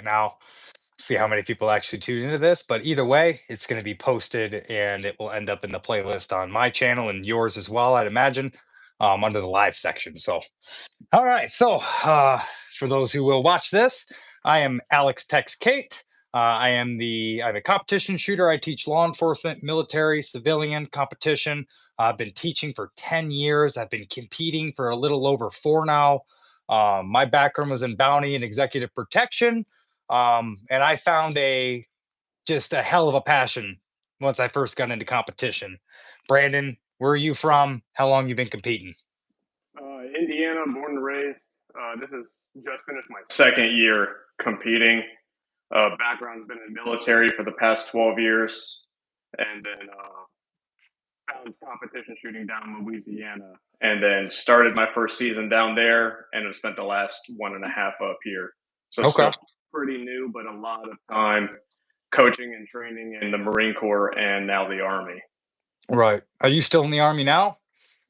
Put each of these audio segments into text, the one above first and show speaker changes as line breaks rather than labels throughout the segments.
now. See how many people actually tune into this. But either way, it's going to be posted and it will end up in the playlist on my channel and yours as well, I'd imagine, under the live section. So, all right. So, for those who will watch this, I am Alex Tex Cate. I'm a competition shooter. I teach law enforcement, military, civilian competition. I've been teaching for 10 years. I've been competing for a little over 4 now. My background was in bounty and executive protection. And I found a just a hell of a passion once I first got into competition. Brandon, where are you from? How long you been competing?
Indiana, born and raised. This is just finished my second year competing. Background's been in military for the past 12 years, and then found competition shooting down in Louisiana, and then started my first season down there, and have spent the last 1.5 up here. So
Okay.
still pretty new, but a lot of time coaching and training in the Marine Corps and now the Army.
Right. Are you still in the army now?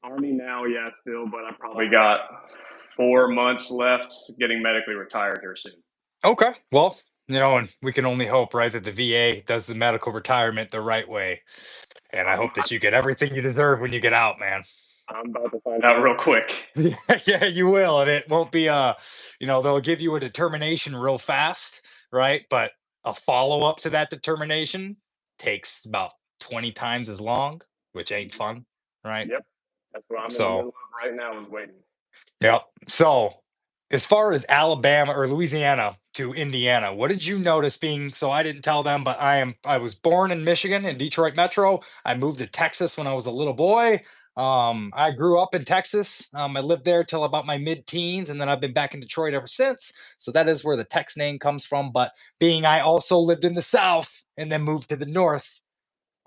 Army now, yeah, still, but I probably got 4 months left. Getting medically retired here soon.
Okay. Well, and we can only hope, right, that the VA does the medical retirement the right way. And I
I'm,
hope that you get everything you deserve when you get out, man.
I'm about to find out real quick.
Yeah, yeah, you will. And it won't be they'll give you a determination real fast, right? But a follow-up to that determination takes about 20 times as long, which ain't fun, right?
Yep, that's what I'm in the
So
middle of right now is waiting.
yeah. So, as far as Alabama or Louisiana to Indiana, what did you notice being so I didn't tell them, but I was born in Michigan in Detroit Metro. I moved to Texas when I was a little boy. I grew up in Texas. I lived there till about my mid-teens, and then I've been back in Detroit ever since. So that is where the Tex name comes from. But being I also lived in the South and then moved to the North,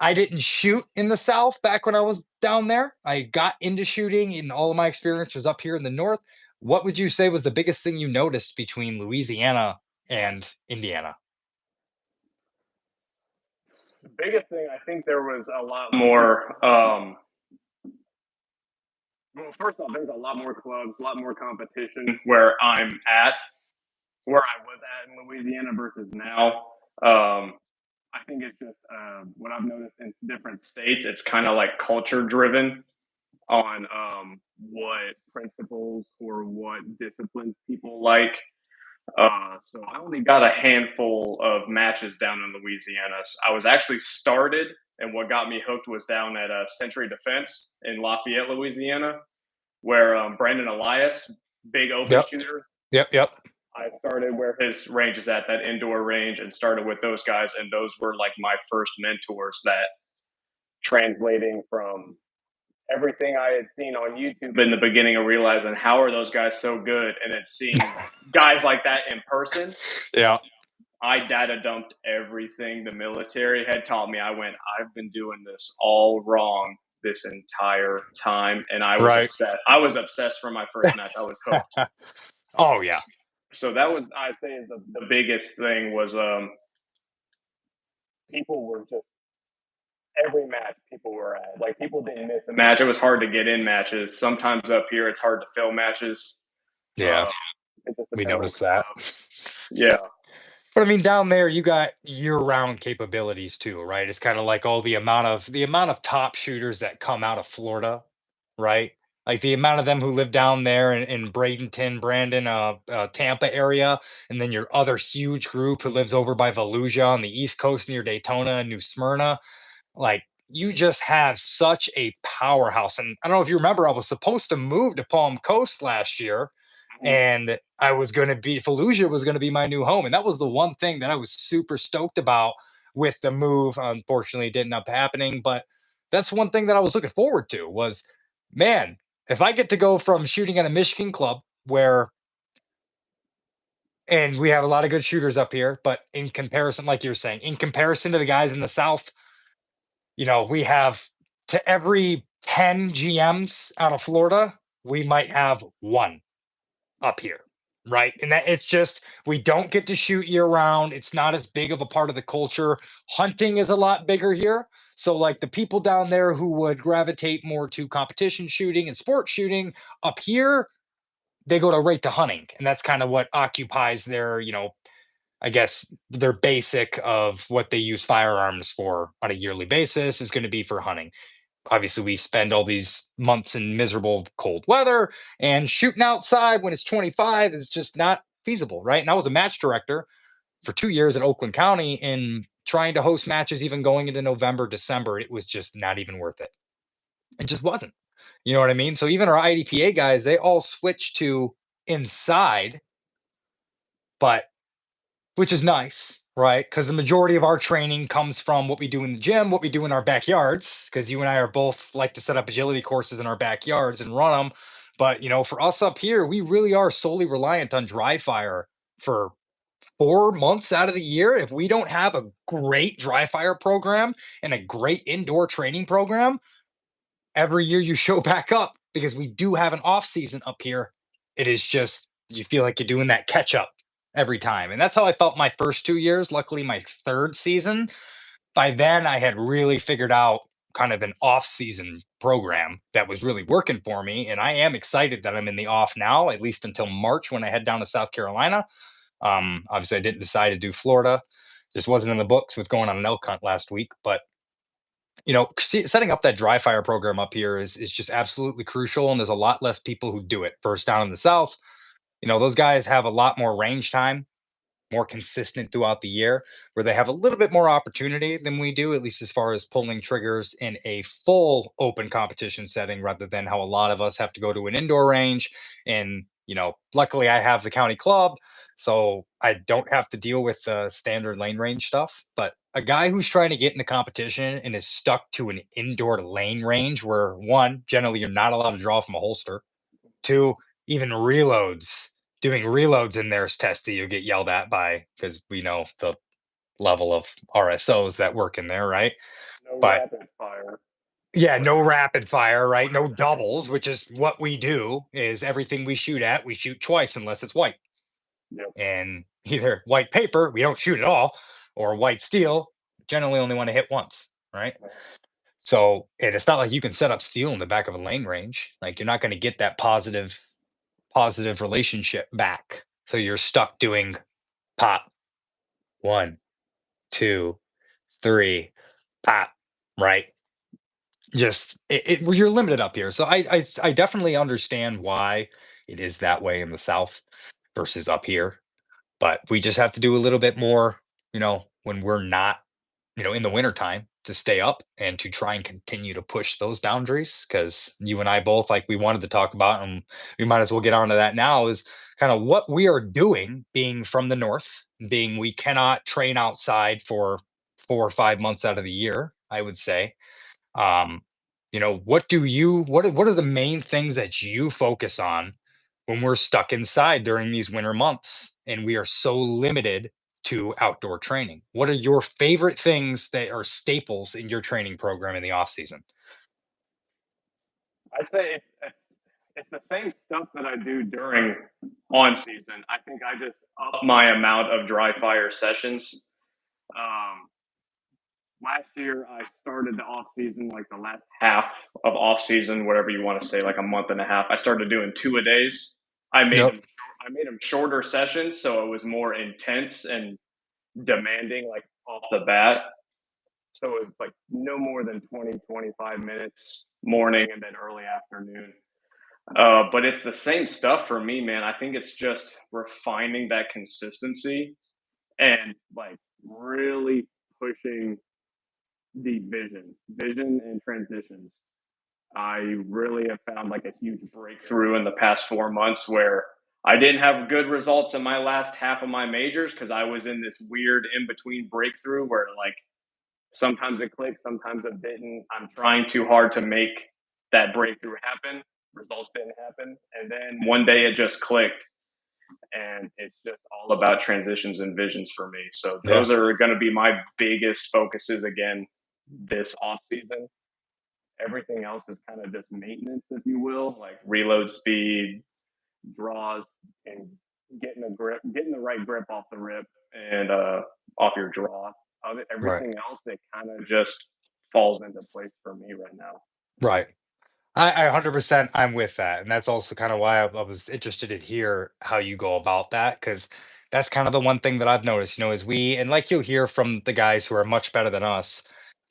I didn't shoot in the South back when I was down there. I got into shooting, and all of my experience was up here in the North. What would you say was the biggest thing you noticed between Louisiana and Indiana?
The biggest thing, I think there was a lot more. Well, first off, there's a lot more clubs, a lot more competition where I'm at, where I was at in Louisiana versus now. I think it's just what I've noticed in different states. It's kind of like culture driven on what principles or what disciplines people like. So I only got a handful of matches down in Louisiana. I was actually started, and what got me hooked was down at Century Defense in Lafayette, Louisiana, where Brandon Elias, big open
Yep,
shooter,
yep, yep.
I started where his range is at, that indoor range, and started with those guys. And those were like my first mentors that translating from everything I had seen on YouTube in the beginning of realizing how are those guys so good, and then seeing guys like that in person.
Yeah,
I data dumped everything the military had taught me. I've been doing this all wrong this entire time, and I was
right.
upset. I was obsessed from my first match. I was hooked.
Oh yeah,
So that was, I say, the biggest thing was people were just every match people were at. Like people didn't miss a match. It was hard to get in matches. Sometimes up here it's hard to fill matches.
yeah.
Uh, it just
We
depends on
noticed that.
yeah.
But I mean, down there you got year-round capabilities too, right? It's kind of like all the amount of top shooters that come out of Florida, right? Like the amount of them who live down there in Bradenton, Brandon, Tampa area, and then your other huge group who lives over by Volusia on the East Coast near Daytona and New Smyrna. Like you just have such a powerhouse. And I don't know if you remember, I was supposed to move to Palm Coast last year,
Mhm.
and I was going to be Fallujah was going to be my new home, and that was the one thing that I was super stoked about with the move. Unfortunately, it didn't end up happening, but that's one thing that I was looking forward to was, man, if I get to go from shooting at a Michigan club where and we have a lot of good shooters up here, but in comparison, like you're saying, in comparison to the guys in the South, we have to every 10 GMs out of Florida, we might have one up here, right? And that it's just we don't get to shoot year round. It's not as big of a part of the culture. Hunting is a lot bigger here. So like the people down there who would gravitate more to competition shooting and sport shooting up here, they go to right to hunting. And that's kind of what occupies their I guess their basic of what they use firearms for on a yearly basis is going to be for hunting. Obviously, we spend all these months in miserable cold weather, and shooting outside when it's 25 is just not feasible, right? And I was a match director for 2 years in Oakland County, and trying to host matches even going into November, December, it was just not even worth it. It just wasn't. You know what I mean? So even our IDPA guys, they all switched to inside, but which is nice, right? Because the majority of our training comes from what we do in the gym, what we do in our backyards. Because you and I are both like to set up agility courses in our backyards and run them. But for us up here, we really are solely reliant on dry fire for 4 months out of the year. If we don't have a great dry fire program and a great indoor training program, every year you show back up because we do have an off season up here. It is just you feel like you're doing that catch up every time. And that's how I felt my first 2 years. Luckily, my third season, by then I had really figured out kind of an off season program that was really working for me. And I am excited that I'm in the off now, at least until March when I head down to South Carolina. Obviously, I didn't decide to do Florida. Just wasn't in the books with going on an elk hunt last week. But setting up that dry fire program up here is just absolutely crucial, and there's a lot less people who do it. First down in the South, those guys have a lot more range time, more consistent throughout the year, where they have a little bit more opportunity than we do, at least as far as pulling triggers in a full open competition setting, rather than how a lot of us have to go to an indoor range. And, luckily I have the county club, so I don't have to deal with standard lane range stuff. But a guy who's trying to get into competition and is stuck to an indoor lane range where one, generally you're not allowed to draw from a holster, two, even reloads. Doing reloads in there is testy. You'll get yelled at by because we know the level of RSOs that work in there, right?
No
But
rapid fire.
yeah,
Whatever.
no rapid fire, right? No
Whatever the heck
doubles, which is what we do. Is everything we shoot at, we shoot twice unless it's white.
Yep.
And either white paper, we don't shoot at all, or white steel, generally only want to hit once, right? So, and it's not like you can set up steel in the back of a lane range. Like you're not going to get that positive relationship back. So you're stuck doing pop, one, two, three, pop, right? Just you're limited up here. So I definitely understand why it is that way in the South versus up here. But we just have to do a little bit more, when we're not, in the wintertime to stay up and to try and continue to push those boundaries. Because you and I both, like we wanted to talk about, and we might as well get onto that now, is kind of what we are doing being from the North, being we cannot train outside for 4 or 5 months out of the year, I would say. um what are the main things that you focus on when we're stuck inside during these winter months and we are so limited to outdoor training? What are your favorite things that are staples in your training program in the off season?
I'd say it's the same stuff that I do during on season. I think I just up my amount of dry fire sessions. Um, Last year I started the off season, like the last half of off season, whatever you want to say, like a month and a half. I started doing 2 a days. I made
Yep.
them I made them shorter sessions, so it was more intense and demanding, like off the bat. So it was like no more than 20-25 minutes morning and then early afternoon. But it's the same stuff for me, man. I think it's just refining that consistency and like really pushing the vision and transitions. I really have found like a huge breakthrough in the past 4 months where I didn't have good results in my last half of my majors because I was in this weird in between breakthrough where like sometimes it clicked, sometimes it didn't. I'm trying too hard to make that breakthrough happen. Results didn't happen. And then one day it just clicked. And it's just all about transitions and visions for me. So
Yeah.
those are going to be my biggest focuses again this off season. Everything else is kind of just maintenance, if you will, like reload speed, draws, and getting the right grip off the rip and off your draw.
Right.
Everything else, it kind of just falls into place for me right now.
Right. I 100% I'm with that. And that's also kind of why I was interested to hear how you go about that. Because That's kind of the one thing that I've noticed, is and like you'll hear from the guys who are much better than us,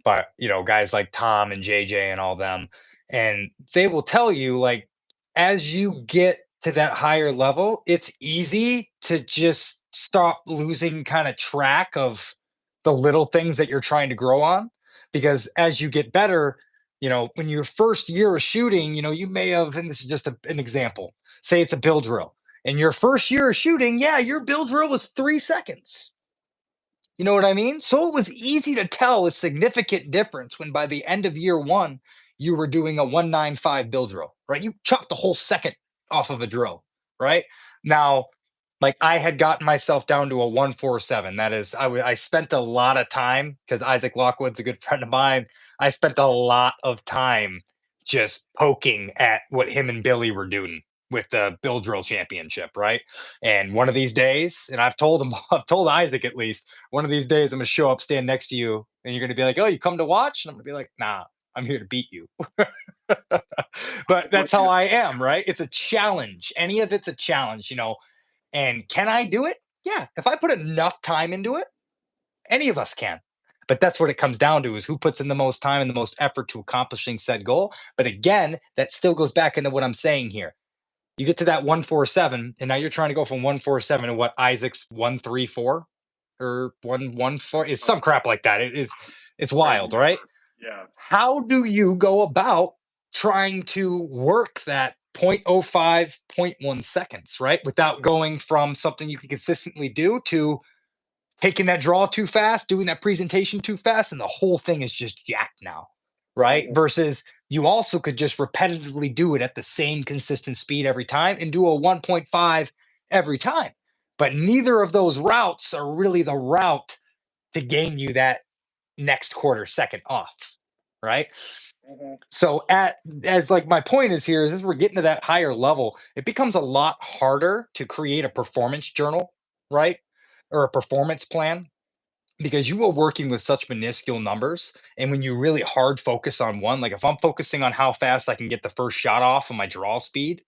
but guys like Tom and JJ and all them, and they will tell you like as you get to that higher level, it's easy to just stop losing kind of track of the little things that you're trying to grow on because as you get better, when your first year of shooting, you may have, and this is just an example, say it's a bill drill. In your first year of shooting, yeah, your bill drill was 3 seconds. You know what I mean? So it was easy to tell a significant difference when by the end of year one, you were doing a 195 bill drill, right? You chopped the whole second off of a drill, right? Now, like I had gotten myself down to a 147. That is, I spent a lot of time because Isaac Lockwood's a good friend of mine. I spent a lot of time just poking at what him and Billy were doing with the Bill Drill Championship, right? And one of these days, and I've told him, I've told Isaac at least, one of these days I'm gonna show up, stand next to you, and you're gonna be like, "Oh, you come to watch?" And I'm gonna be like, "Nah, I'm here to beat you." But that's how I am, right? It's a challenge. Any of it's a challenge, And can I do it? Yeah. If I put enough time into it, any of us can. But that's what it comes down to is who puts in the most time and the most effort to accomplishing said goal. But again, that still goes back into what I'm saying here. You get to that 147, and now you're trying to go from 147 to what Isaac's 134 or 114. It's some crap like that. It's wild, right?
Yeah.
How do you go about trying to work that 0.05, zero point 0.1 seconds, right? Without going from something you can consistently do to taking that draw too fast, doing that presentation too fast, and the whole thing is just jacked now, right?
Mhm.
Versus you also could just repetitively do it at the same consistent speed every time and do a 1.5 every time. But neither of those routes are really the route to gain you that next quarter second off, right?
Mhm.
So as like my point is here is as we're getting to that higher level, it becomes a lot harder to create a performance journal, right? Or a performance plan because you are working with such minuscule numbers. And when you really hard focus on one, like if I'm focusing on how fast I can get the first shot off of my draw speed,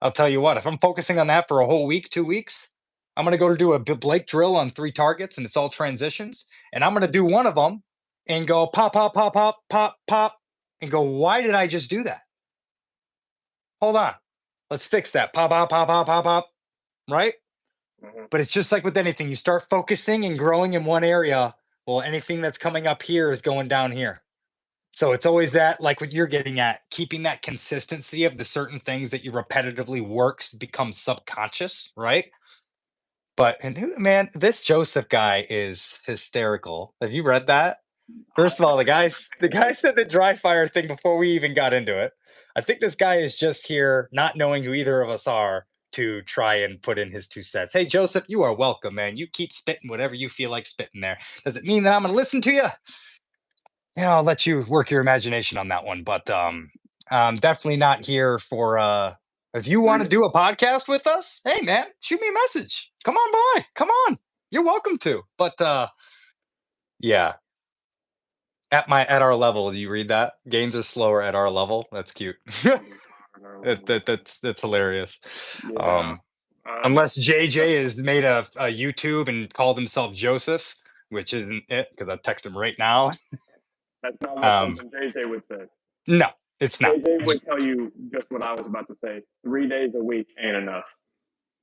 I'll tell you what, if I'm focusing on that for a whole week, 2 weeks, I'm going to go to do a Blake drill on 3 targets and it's all transitions. And I'm going to do one of them and go pop, pop, pop, pop, pop, pop, and go, why did I just do that? Hold on. Let's fix that. Pop, pop, pop, pop, pop, pop. Right?
Mhm.
But it's just like with anything, you start focusing and growing in one area. Well, anything that's coming up here is going down here. So it's always that, like what you're getting at, keeping that consistency of the certain things that you repetitively works become subconscious, right? But and man, this Joseph guy is hysterical. Have you read that?
I
First of all, the
haven't read
guys the
anything
guy
yet.
said the dry fire thing before we even got into it. I think this guy is just here not knowing who either of us are to try and put in his 2 cents. Hey Joseph, you are welcome, man. You keep spitting whatever you feel like spitting there. Does it mean that I'm gonna listen to you? Yeah, I'll let you work your imagination on that one. But I'm definitely not here for if you want to
Three-
do a podcast with us, hey man, shoot me a message. Come on by. Come on. You're welcome to. But yeah, at our level, do you read that? Gains are slower at our level. That's cute. That's hilarious.
Yeah.
Um,
Um,
unless JJ has made a YouTube and called himself Joseph, which isn't it, because I text him right now.
that's not what
Um,
something JJ would say.
no, it's not.
JJ would tell you just what I was about to say. 3 days a week ain't enough.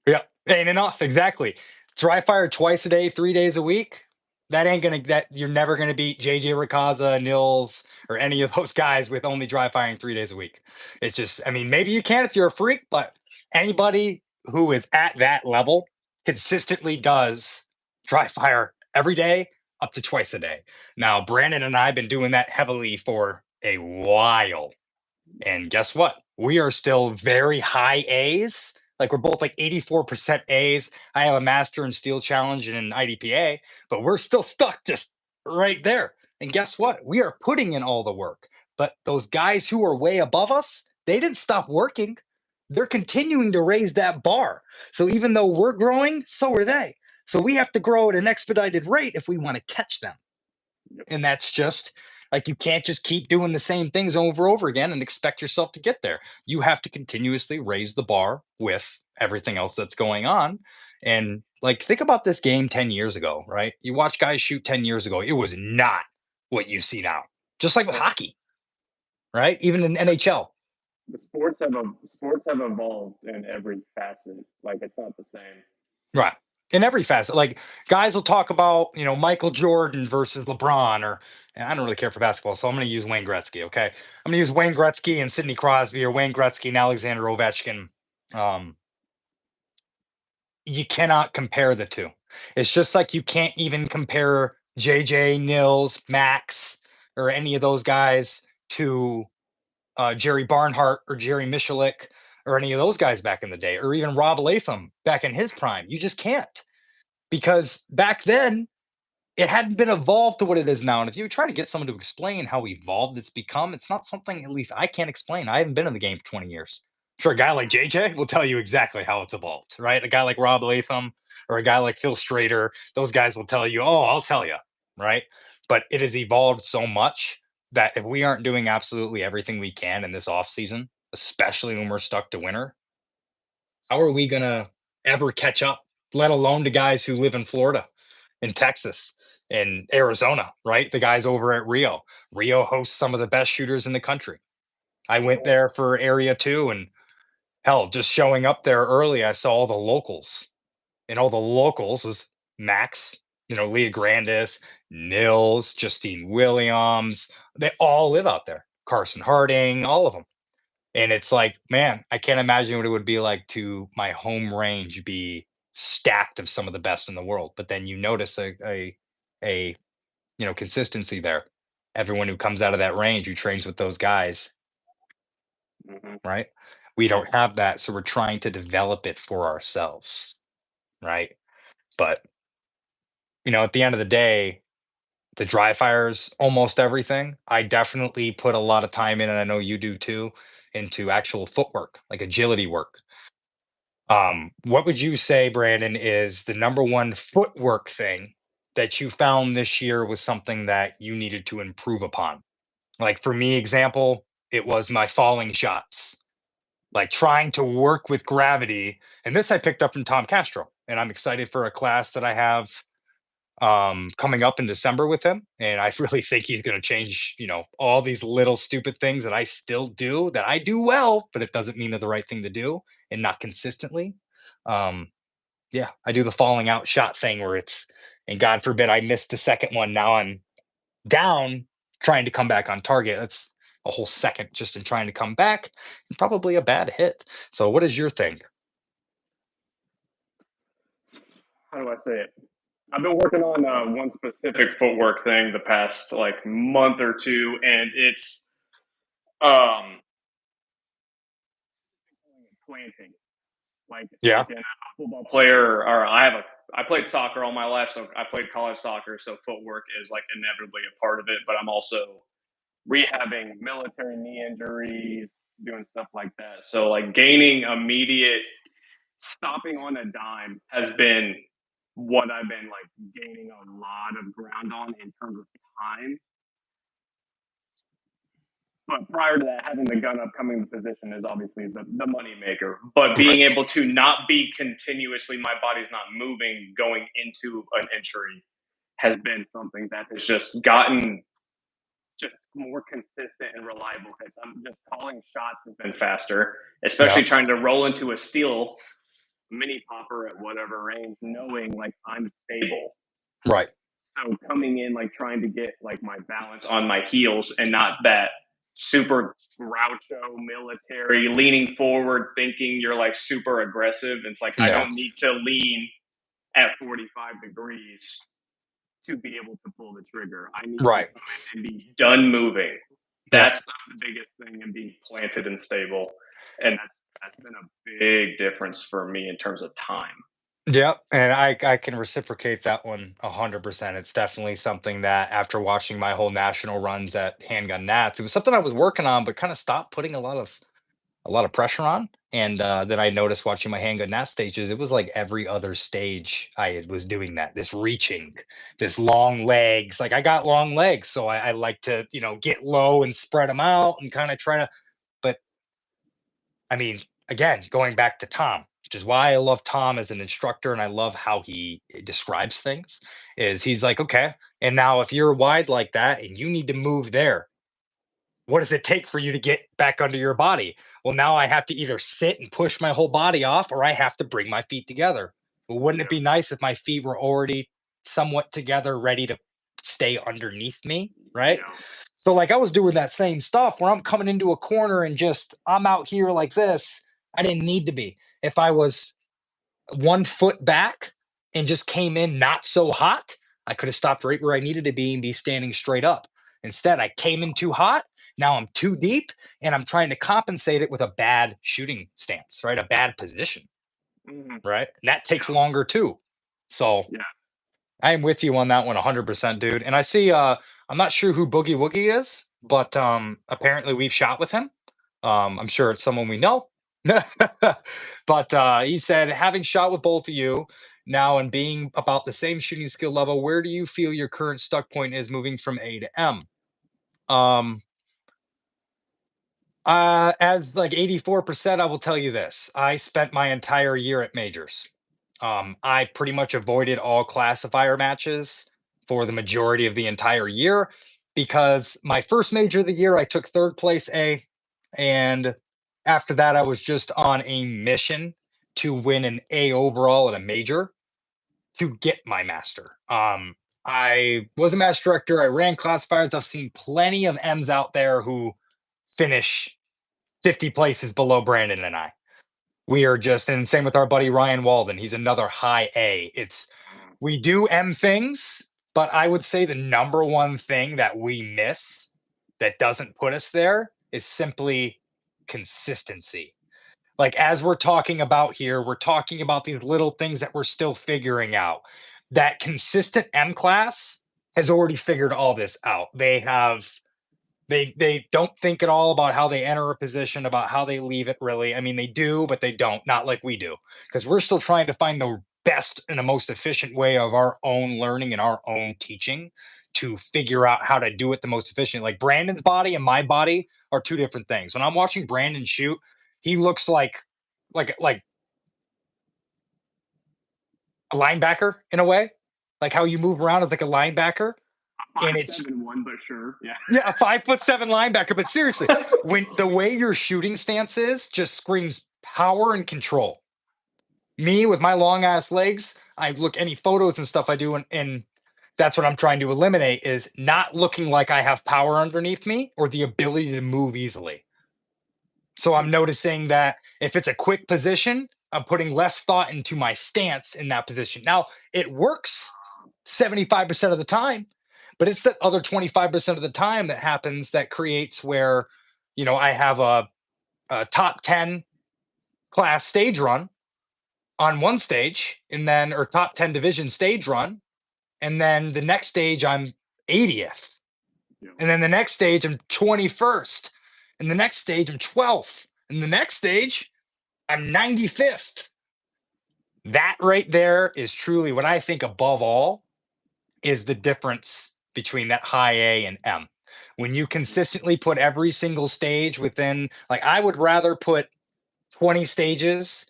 Yeah, ain't enough. Exactly. Dry fire twice a day, 3 days a week. That ain't gonna. That you're never gonna beat JJ Rakaza, Nils, or any of those guys with only dry firing 3 days a week. It's just. I mean, maybe you can if you're a freak, but anybody who is at that level consistently does dry fire every day, up to twice a day. Now, Brandon and I have been doing that heavily for a while. And guess what? We are still very high A's. Like we're both like 84% A's. I have a master in steel challenge and an IDPA, but we're still stuck just right there. And guess what? We are putting in all the work. But those guys who are way above us, they didn't stop working. They're continuing to raise that bar. So even though we're growing, so are they. So we have to grow at an expedited rate if we want to catch them.
Yep.
And that's just Like you can't just keep doing the same things over and over again and expect yourself to get there. You have to continuously raise the bar with everything else that's going on. And like think about this game 10 years ago, right? You watch guys shoot 10 years ago, it was not what you see now. Just like with
Yeah.
hockey, right? Even in NHL.
The sports have evolved in every facet. Like it's not the same.
Right. In every facet. Like guys will talk about, Michael Jordan versus LeBron or and I don't really care for basketball, so I'm gonna use Wayne Gretzky. Okay. I'm gonna use Wayne Gretzky and Sidney Crosby or Wayne Gretzky and Alexander Ovechkin. Um, you cannot compare the two. It's just like you can't even compare JJ, Nils, Max, or any of those guys to Jerry Barnhart or Jerry Michalik or any of those guys back in the day, or even Rob Latham back in his prime. You just can't because back then it hadn't been evolved to what it is now. And if you try to get someone to explain how evolved it's become, it's not something at least I can't explain. I haven't been in the game for 20 years. Sure, a guy like JJ will tell you exactly how it's evolved, right? A guy like Rob Latham or a guy like Phil Strader, those guys will tell you, oh, I'll tell you, right? But it has evolved so much that if we aren't doing absolutely everything we can in this off season, especially when we're stuck to winter, how are we gonna ever catch up? Let alone to guys who live in Florida, in Texas, in Arizona, right? The guys over at Rio. Rio hosts some of the best shooters in the country. I went
Yeah.
there for area two, and hell, just showing up there early, I saw all the locals, and all the locals was Max, Leah Grandis, Nils, Justine Williams. They all live out there. Carson Harding, all of them. And it's like, man, I can't imagine what it would be like to my home range be stacked of some of the best in the world. But then you notice a consistency there. Everyone who comes out of that range who trains with those guys,
Hmm.
right? We don't have that, so we're trying to develop it for ourselves, right? But at the end of the day, the dry fires almost everything. I definitely put a lot of time in, and I know you do too, into actual footwork, like agility work. What would you say, Brandon, is the number one footwork thing that you found this year was something that you needed to improve upon? Like for me, example, it was my falling shots, like trying to work with gravity. And this I picked up from Tom Castro, and I'm excited for a class that I have coming up in December with him. And I really think he's going to change, all these little stupid things that I still do that I do well, but it doesn't mean they're the right thing to do and not consistently. Um, yeah, I do the falling out shot thing where and God forbid I missed the second one. Now I'm down trying to come back on target. That's a whole second just in trying to come back and probably a bad hit. So, what is your thing?
How do I say it? I've been working on one specific footwork thing the past like month or two, and it's um planting.
Yeah.
Like in a football player, or I played soccer all my life, so I played college soccer. So footwork is like inevitably a part of it. But I'm also rehabbing military knee injuries, doing stuff like that. So like gaining immediate stopping on a dime has been what I've been like gaining a lot of ground on in terms of time. But prior to that, having the gun up coming to position is obviously the money maker. But
Right.
being able to not be continuously, my body's not moving going into an injury has been something that has just gotten just more consistent and reliable hits. I'm just calling shots has been faster,
Yeah.
especially trying to roll into a steel mini popper at whatever range, knowing like I'm stable.
Right.
So coming in like trying to get like my balance on my heels and not that super groucho military leaning forward thinking you're like super aggressive. It's like I
Yeah.
don't need to lean at 45 degrees to be able to pull the trigger. I need to
Right.
come in and be done moving.
Yeah.
That's the biggest thing in being planted and stable. And that's been a big difference for me in terms of time.
Yep, and I can reciprocate that one 100%. It's definitely something that after watching my whole national runs at Handgun Nats, it was something I was working on, but kind of stopped putting a lot of pressure on. And then I noticed watching my handgun nat stages, it was like every other stage I was doing that. This reaching, this long legs. Like I got long legs, so I like to, get low and spread them out and kind of try to. But I mean, again, going back to Tom, which is why I love Tom as an instructor and I love how he describes things, is he's like, okay, and now if you're wide like that and you need to move there, what does it take for you to get back under your body? Well, now I have to either sit and push my whole body off or I have to bring my feet together. Well, wouldn't it
Yeah.
be nice if my feet were already somewhat together, ready to stay underneath me? Right.
Yeah.
So, like, I was doing that same stuff where I'm coming into a corner and just I'm out here like this. I didn't need to be. If I was 1 foot back and just came in not so hot, I could have stopped right where I needed to be and be standing straight up. Instead, I came in too hot. Now I'm too deep and I'm trying to compensate it with a bad shooting stance, right? A bad position,
Mhm.
right? And that takes
Yeah.
longer too. So
Yeah.
I'm with you on that one 100%, dude. And I see I'm not sure who Boogie Woogie is, but apparently we've shot with him. I'm sure it's someone we know. But he said, having shot with both of you now and being about the same shooting skill level, where do you feel your current stuck point is moving from A to M? Um, as like 84%, I will tell you this. I spent my entire year at majors. I pretty much avoided all classifier matches for the majority of the entire year because my first major of the year, I took third place A. And after that, I was just on a mission to win an A overall at a major to get my master. I was a match director. I ran classifiers. I've seen plenty of M's out there who finish 50 places below Brandon and I. We are just, and same with our buddy Ryan Walden. He's another high A.
Mhm.
We do M things, but I would say the number one thing that we miss that doesn't put us there is simply consistency. Like, as we're talking about here, we're talking about these little things that we're still figuring out. That consistent M class has already figured all this out. They don't think at all about how they enter a position, about how they leave it really. I mean, they do, but they don't, not like we do. Because we're still trying to find the best and the most efficient way of our own learning and our own teaching to figure out how to do it the most efficient. Like Brandon's body and my body are two different things. When I'm watching Brandon shoot, he looks like a linebacker in a way. Like how you move around as like a linebacker. And
Five
it's
seven one, but sure. Yeah.
Yeah, a 5'7" linebacker. But seriously, when the way your shooting stance is just screams power and control. Me with my long ass legs, I look any photos and stuff I do, and that's what I'm trying to eliminate is not looking like I have power underneath me or the ability to move easily. So I'm noticing that if it's a quick position, I'm putting less thought into my stance in that position. Now, it works 75% of the time, but it's that other 25% of the time that happens that creates where, I have a top 10 class stage run on one stage, and then, or top 10 division stage run. And then the next stage, I'm 80th.
Yeah.
And then the next stage, I'm 21st. And the next stage, I'm 12th. And the next stage, I'm 95th. That right there is truly what I think above all is the difference between that high A and M. When you consistently put every single stage within, like, I would rather put 20 stages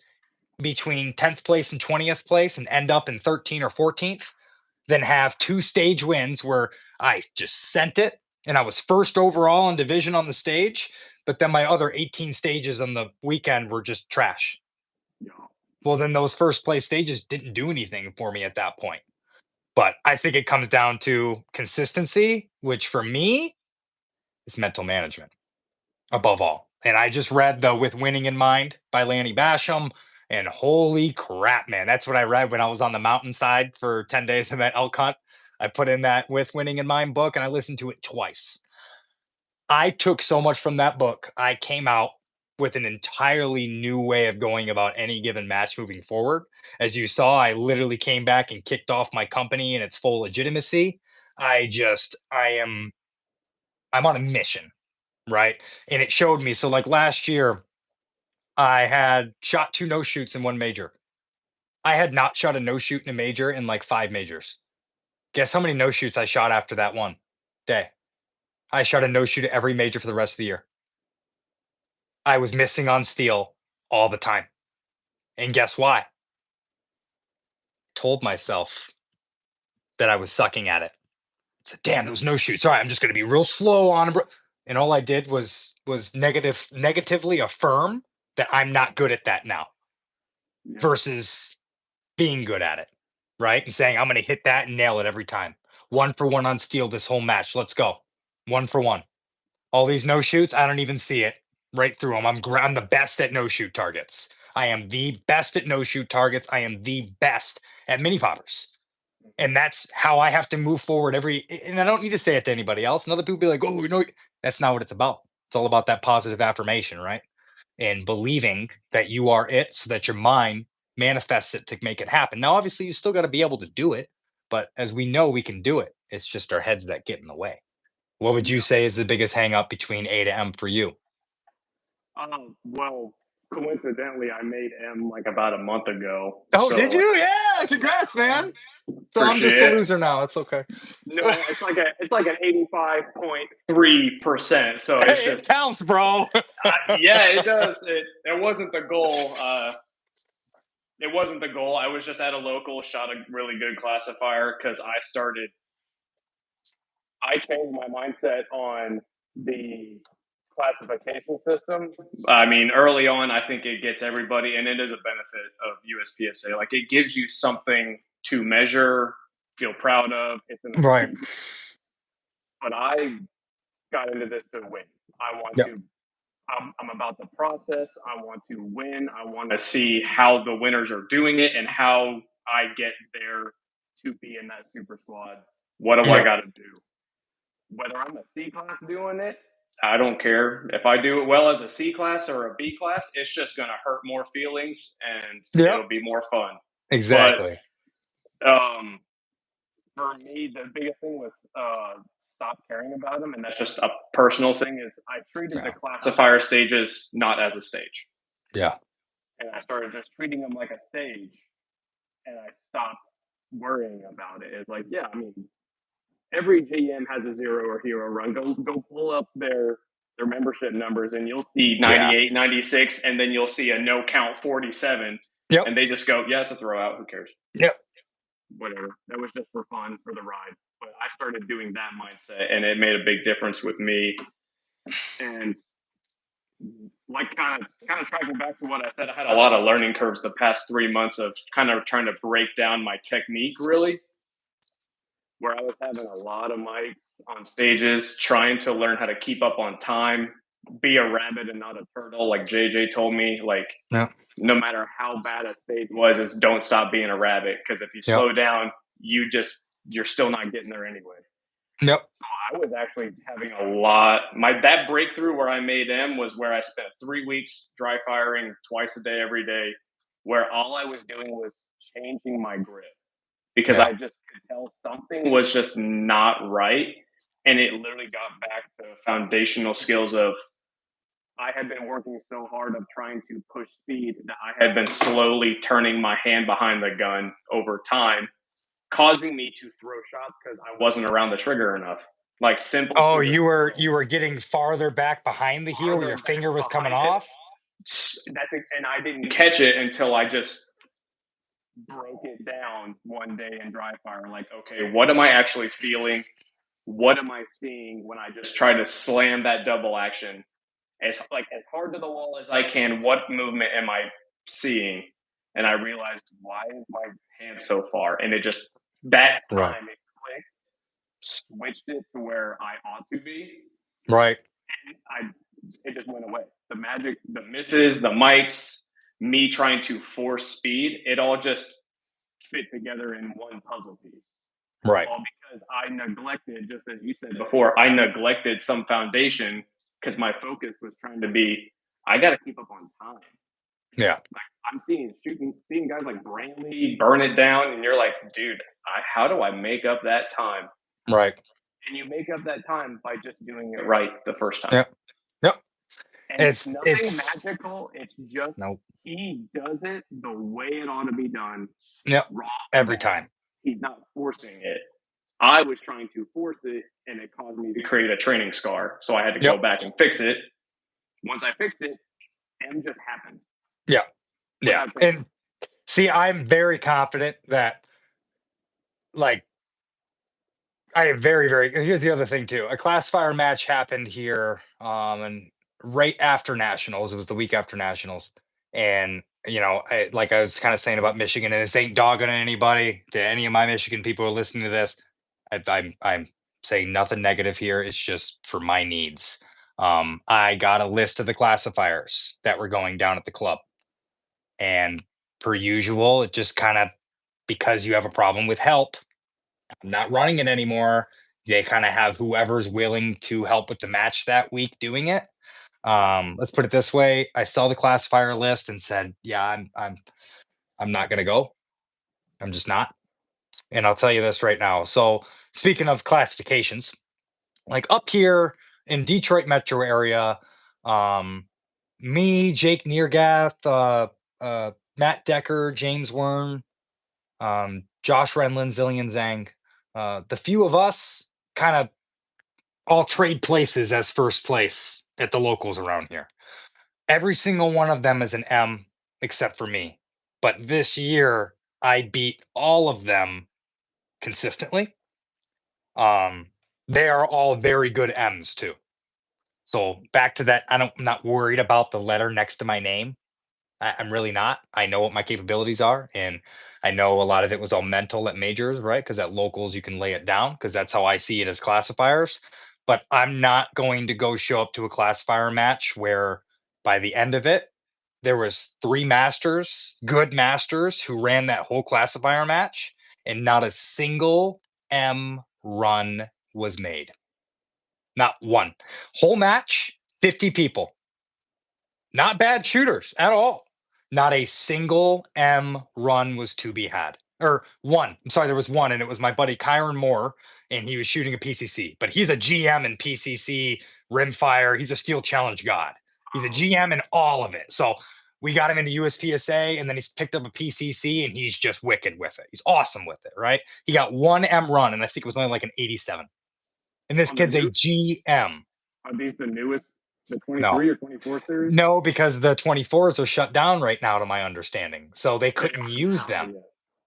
between 10th place and 20th place and end up in 13th or 14th than have two stage wins where I just sent it and I was first overall in division on the stage, but then my other 18 stages on the weekend were just trash.
Yeah.
Well, then those first place stages didn't do anything for me at that point. But I think it comes down to consistency, which for me is mental management above all. And I just read the With Winning in Mind by Lanny Basham. And holy crap, man, that's what I read when I was on the mountainside for 10 days in that elk hunt. I put in that With Winning in Mind book and I listened to it twice. I took so much from that book. I came out with an entirely new way of going about any given match moving forward. As you saw, I literally came back and kicked off my company in its full legitimacy. I'm on a mission, right? And it showed me. So like last year, I had shot 2 no shoots in 1 major. I had not shot a no shoot in a major in like 5 majors. Guess how many no shoots I shot after that one day? I shot a no shoot at every major for the rest of the year. I was missing on steel all the time. And guess why? Told myself that I was sucking at it. I said, "Damn, those no shoots. All right, I'm just going to be real slow on 'em, bro." And all I did was negatively affirm that I'm not good at that now
Yeah.
versus being good at it, right? And saying, I'm going to hit that and nail it every time. 1 for 1 on steel this whole match. Let's go. 1 for 1. All these no shoots, I don't even see it right through them. I'm the best at no shoot targets. I am the best at no shoot targets. I am the best at mini poppers. And that's how I have to move forward and I don't need to say it to anybody else. And other people be like, oh, that's not what it's about. It's all about that positive affirmation, right? And believing that you are it so that your mind manifests it to make it happen. Now, obviously, you still got to be able to do it. But as we know, we can do it. It's just our heads that get in the way. What would you
Yeah.
say is the biggest hang up between A to M for you?
Well, coincidentally, I made M like about a month ago.
Oh, did
So
you? Yeah, congrats, man. So I'm just the
appreciate it.
loser now. It's okay.
No, it's like an 85.3%. So it's
Hey, it
just
counts, bro.
yeah, it does. It wasn't the goal. It wasn't the goal. I was just at a local, shot a really good classifier because I changed my mindset on the classification system. I mean, early on, I think it gets everybody, and it is a benefit of USPSA. Like, it gives you something to measure, feel proud of. It's an
Right.
achievement. But I got into this to win. I want
Yep.
to. I'm about the process. I want to win. I want to see how the winners are doing it and how I get there to be in that super squad. What do I
Yep.
got to do? Whether I'm a C class doing it, I don't care. If I do it well as a C class or a B class, it's just going to hurt more feelings and
Yep.
it'll be more fun. But
Exactly.
um, for me, the biggest thing was stop caring about them, and that's just a personal thing. Is I treated the
Yeah.
classifier stages not as a stage,
Yeah.
and I started just treating them like a stage, and I stopped worrying about it. It's like, yeah, I mean, every GM has a zero or hero run. Go pull up their membership numbers and you'll see
Yeah.
98, 96, and then you'll see a no count 47,
Yep.
and they just go, yeah, it's a throwout. Who cares?
Yep.
Whatever. That was just for fun for the ride. But I started doing that mindset, and it made a big difference with me. And like kind of tracking back to what I said, I had a lot of learning curves the past 3 months of kind of trying to break down my technique really, where I was having a lot of mics on stages, trying to learn how to keep up on time, be a rabbit and not a turtle, like JJ told me. Like,
Yep.
no matter how bad a stage was, is don't stop being a rabbit because if you
Yep.
slow down, you're still not getting there anyway.
Yep.
I was actually having a lot. That breakthrough where I made M was where I spent 3 weeks dry firing twice a day, every day, where all I was doing was changing my grip because
Yeah.
I just could tell something was just not right. And it literally got back to foundational skills of I had been working so hard of trying to push speed that I had been slowly turning my hand behind the gun over time, causing me to throw shots because I wasn't around the trigger enough. Like simple
Oh,
trigger
you were getting farther back behind the heel where
farther
your
back
finger was coming
behind it.
off.
And I didn't catch it until I just broke it down one day in dry fire. Like, okay, what am I actually feeling? What am I seeing when I just try to slam that double action as hard to the wall as I can? What movement am I seeing? And I realized, why is my hand so far? And it just that
Right.
time it clicked, switched it to where I ought to be.
Right.
I It just went away. The magic, the misses, the mics, me trying to force speed, it all just fit together in one puzzle piece.
Right.
All because I neglected, just as you said before, I neglected some foundation because my focus was trying to be, I got to keep up on time.
Yeah.
I'm seeing guys like Brantley burn it down, and you're like, dude, how do I make up that time?
Right.
And you make up that time by just doing it right the first time.
Yep. Yep.
And it's nothing
It's
magical. It's just
nope.
he does it the way it ought to be done,
Yep.
raw
Every
bad.
time.
He's not forcing it. I was trying to force it, and it caused me to create a training scar. So I had to go
Yep.
back and fix it. Once I fixed it, M just happened
Yeah. Yeah.
without training.
And see, I'm very confident that like I am very here's the other thing too. A classifier match happened here, and right after nationals. It was the week after nationals. And like I was kind of saying about Michigan, and this ain't dogging anybody to any of my Michigan people who are listening to this. I'm saying nothing negative here. It's just for my needs. I got a list of the classifiers that were going down at the club. And per usual, it just kind of because you have a problem with help, I'm not running it anymore. They kind of have whoever's willing to help with the match that week doing it. Let's put it this way. I saw the classifier list and said, yeah, I'm not gonna go. I'm just not. And I'll tell you this right now. So speaking of classifications, like up here in Detroit metro area, um, me, Jake Neergath, Matt Decker, James Wern, Josh Renlin, Zillion Zhang. The few of us kind of all trade places as first place at the locals around here. Every single one of them is an M except for me. But this year, I beat all of them consistently. Um, they are all very good M's too. So back to that, I'm not worried about the letter next to my name. I'm really not. I know what my capabilities are, and I know a lot of it was all mental at majors, right? Because at locals you can lay it down, because that's how I see it as classifiers. But I'm not going to go show up to a classifier match where by the end of it, there was three masters, good masters, who ran that whole classifier match, and not a single M run was made. Not one. Whole match, 50 people. Not bad shooters at all. Not a single M run was to be had. Or one. I'm sorry, there was one, and it was my buddy Kyron Moore, and he was shooting a PCC. But he's a GM in PCC, rimfire. He's a steel challenge god. He's a GM in all of it. So we got him into USPSA, and then he's picked up a PCC, and he's just wicked with it. He's awesome with it, right? He got one M run, and I think it was only like an 87. And this
On the
kid's a
new,
GM.
are these the newest, the
No,
23 or 24 series?
no, because the 24s are shut down right now, to my understanding. So they
They
couldn't
are
use
now.
them.
Yeah.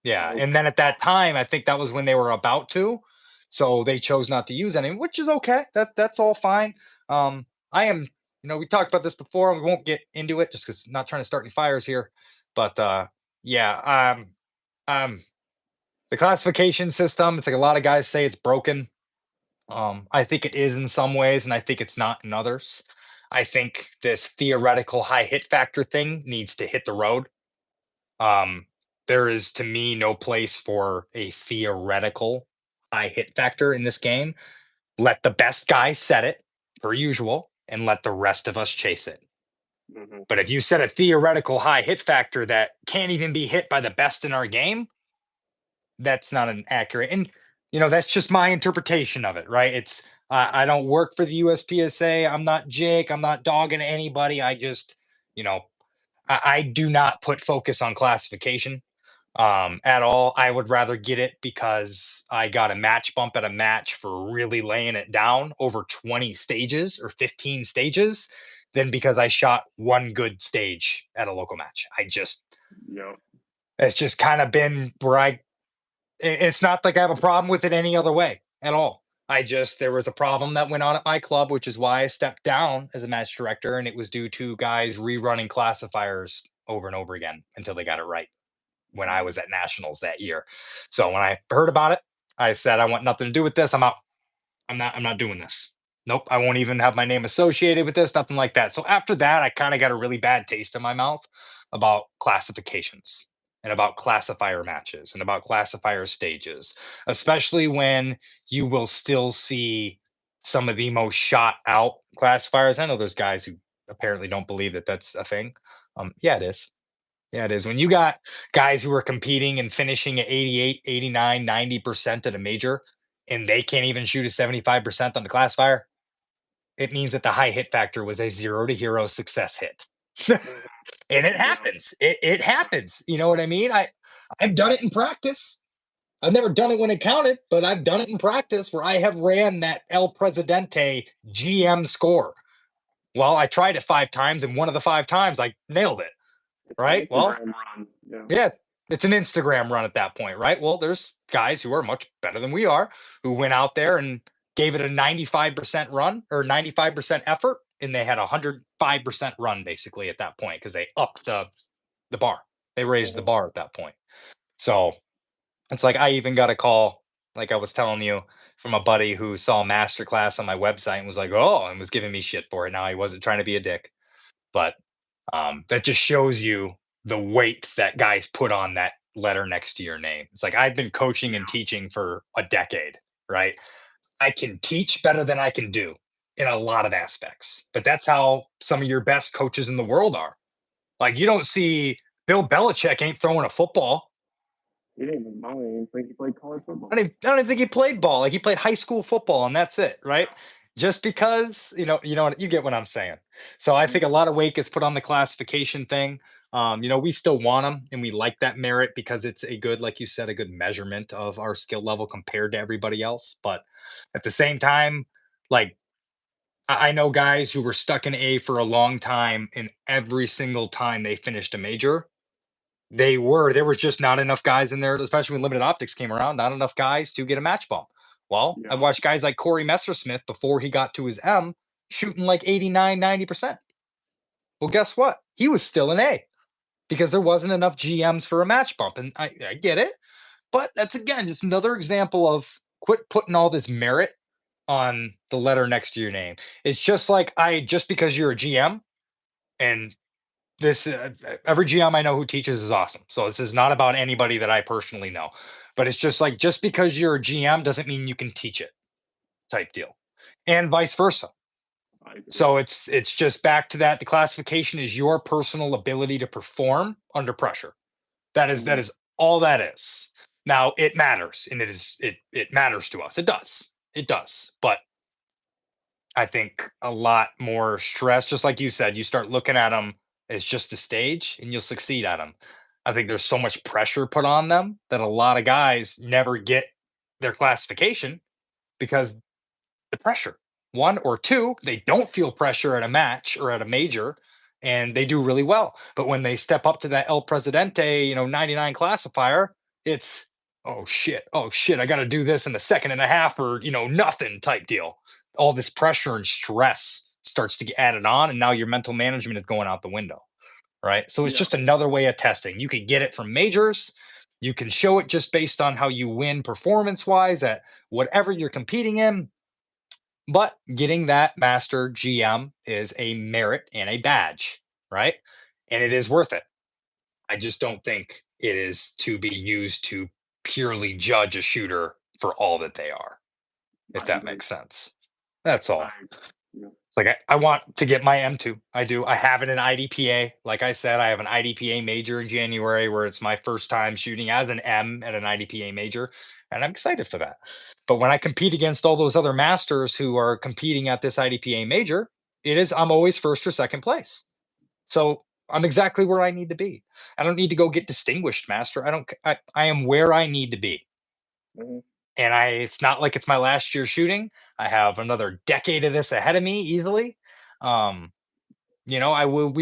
Yeah.
Okay.
And then at that time, I think that was when they were about to. So they chose not to use any, which is okay. That's all fine. I am, we talked about this before. We won't get into it just because not trying to start any fires here. But yeah, um the classification system, it's like a lot of guys say it's broken. I think it is in some ways, and I think it's not in others. I think this theoretical high hit factor thing needs to hit the road. Um, there is, to me, no place for a theoretical high hit factor in this game. Let the best guys set it, per usual, and let the rest of us chase it.
Hmm.
But if you set a theoretical high hit factor that can't even be hit by the best in our game, that's not an accurate. And that's just my interpretation of it, right? It's I don't work for the USPSA. I'm not Jake. I'm not dogging anybody. I just you know I do not put focus on classification at all. I would rather get it because I got a match bump at a match for really laying it down over 20 stages or 15 stages than because I shot one good stage at a local match.
Yep.
It's just kind of been where it's not like I have a problem with it any other way at all. There was a problem that went on at my club, which is why I stepped down as a match director, and it was due to guys rerunning classifiers over and over again until they got it right when I was at nationals that year. So when I heard about it, I said, I want nothing to do with this. I'm out. I'm not doing this. Nope, I won't even have my name associated with this, nothing like that. So after that, I kind of got a really bad taste in my mouth about classifications and about classifier matches and about classifier stages, especially when you will still see some of the most shot out classifiers. I know there's guys who apparently don't believe that that's a thing. Yeah, it is. Yeah, it is. When you got guys who are competing and finishing at 88, 89, 90% at a major, and they can't even shoot a 75% on the classifier, it means that the high hit factor was a 0 to hero success hit.
Mhm.
And it
Yeah.
happens. It happens. You know what I mean? I've done it in practice. I've never done it when it counted, but I've done it in practice where I have ran that El Presidente GM score. Well, I tried it 5 times, and one of the 5 times I nailed it.
It's an
Right? Well,
Instagram run. Yeah.
yeah, it's an Instagram run at that point, right? Well, there's guys who are much better than we are who went out there and gave it a 95% run or 95% effort, and they had a 105% run basically at that point because they upped the bar. They raised the
Mhm.
bar at that point. So it's like I even got a call, like I was telling you, from a buddy who saw a masterclass on my website and was like, "Oh," and was giving me shit for it. Now he wasn't trying to be a dick, but that just shows you the weight that guys put on that letter next to your name. It's like I've been coaching and teaching for a decade, right? I can teach better than I can do in a lot of aspects, but that's how some of your best coaches in the world are. Like you don't see Bill Belichick ain't throwing a football.
He didn't even, I don't even think he played college football.
I don't even think he played ball. Like he played high school football, and that's it, right? Just because you get what I'm saying. So I think a
Mhm.
lot of weight gets put on the classification thing. We still want them, and we like that merit because it's a good, like you said, a good measurement of our skill level compared to everybody else. But at the same time, like I know guys who were stuck in A for a long time, and every single time they finished a major, there was just not enough guys in there, especially when limited optics came around, not enough guys to get a match ball. Well, I
Yeah.
watched guys like Corey Messersmith before he got to his M shooting like 89, 90%. Well, guess what? He was still an A because there wasn't enough GMs for a match bump. And I get it. But that's again just another example of quit putting all this merit on the letter next to your name. It's just like just because you're a GM and this every GM I know who teaches is awesome. So this is not about anybody that I personally know, but it's just like just because you're a GM doesn't mean you can teach it type deal, and vice versa.
I agree.
So it's just back to that. The classification is your personal ability to perform under pressure. That
Mhm.
is all that is. Now it matters, and it matters to us. It does. But I think a lot more stress, just like you said, you start looking at them as just a stage and you'll succeed at them. I think there's so much pressure put on them that a lot of guys never get their classification because the pressure. One or two, they don't feel pressure at a match or at a major and they do really well. But when they step up to that El Presidente, 99 classifier, it's oh shit, I got to do this in the second and a half or, nothing type deal. All this pressure and stress starts to get added on and now your mental management is going out the window, right? So it's
Yeah.
just another way of testing. You can get it from majors. You can show it just based on how you win performance wise at whatever you're competing in, but getting that master GM is a merit and a badge, right? And it is worth it. I just don't think it is to be used to purely judge a shooter for all that they are, if
I
that
agree.
makes sense. That's
I
all.
agree. Yeah.
It's like I want to get my M2. I do. I have it in IDPA. Like I said, I have an IDPA major in January where it's my first time shooting as an M at an IDPA major. And I'm excited for that. But when I compete against all those other masters who are competing at this IDPA major, I'm always first or second place. So I'm exactly where I need to be. I don't need to go get distinguished master. I am where I need to be.
Mhm.
And it's not like it's my last year shooting. I have another decade of this ahead of me easily. Um, we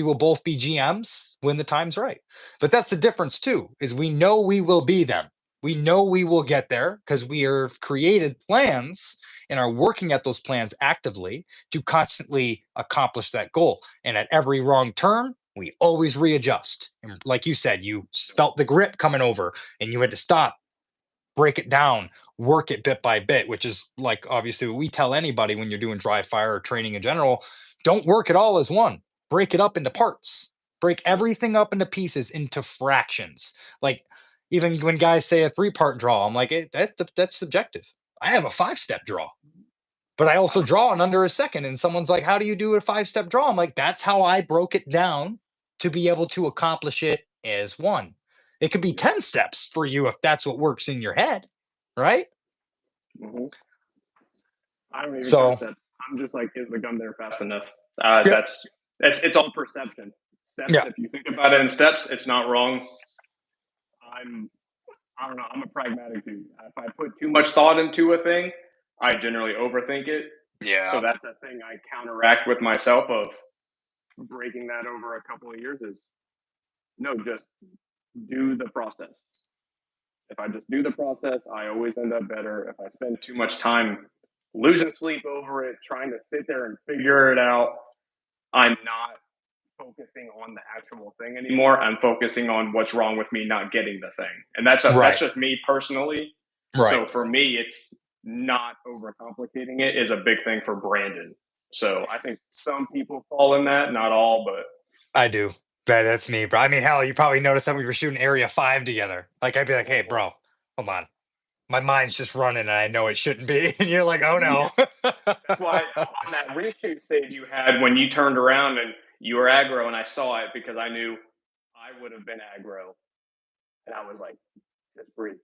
will both be GMs when the time's right. But that's the difference too, is we know we will be them. We know we will get there because we have created plans and are working at those plans actively to constantly accomplish that goal. And at every wrong turn, we always readjust. And like you said, you felt the grip coming over and you had to stop, break it down, work it bit by bit, which is like obviously what we tell anybody when you're doing dry fire or training in general. Don't work it all as one. Break it up into parts. Break
Yeah.
everything up into pieces, into fractions. Like even when guys say a 3-part draw, I'm like, that's subjective. I have a 5-step draw, but I
I
also
don't.
draw in under a second. And someone's like, how do you do a 5-step draw? I'm like, that's how I broke it down to be able to accomplish it as one. It could be
Yeah.
10 steps for you if that's what works in your head, right?
Mhm. I don't even touch
So
that. I'm just like, is the gun there fast enough?
Yep.
It's all perception. Steps.
Yeah.
If you think about it in steps, it's not wrong. I'm I don't know. I'm a pragmatic dude. If I put too much thought into a thing, I generally overthink it. So
Yeah.
that's a thing I counteract with myself of breaking that over a couple of years is no, just do the process. If I just do the process, I always end up better. If I spend too much time losing sleep over it, trying to sit there and figure it out, I'm not focusing on the actual thing anymore. I'm focusing on what's wrong with me not getting the thing. And that's
Right.
just me personally.
Right.
So for me, it's not overcomplicating it is a big thing for Brandon. So I think some people fall in that, not all, but
I do. That's me, bro. I mean, hell, you probably noticed that we were shooting Area 5 together. Like, I'd be like, hey, bro, hold on. My mind's just running and I know it shouldn't be. And you're like, oh
yeah,
no.
that's why on that reshoot stage you had when you turned around and you were aggro, and I saw it because I knew I would have been aggro, and I was like, just breathe.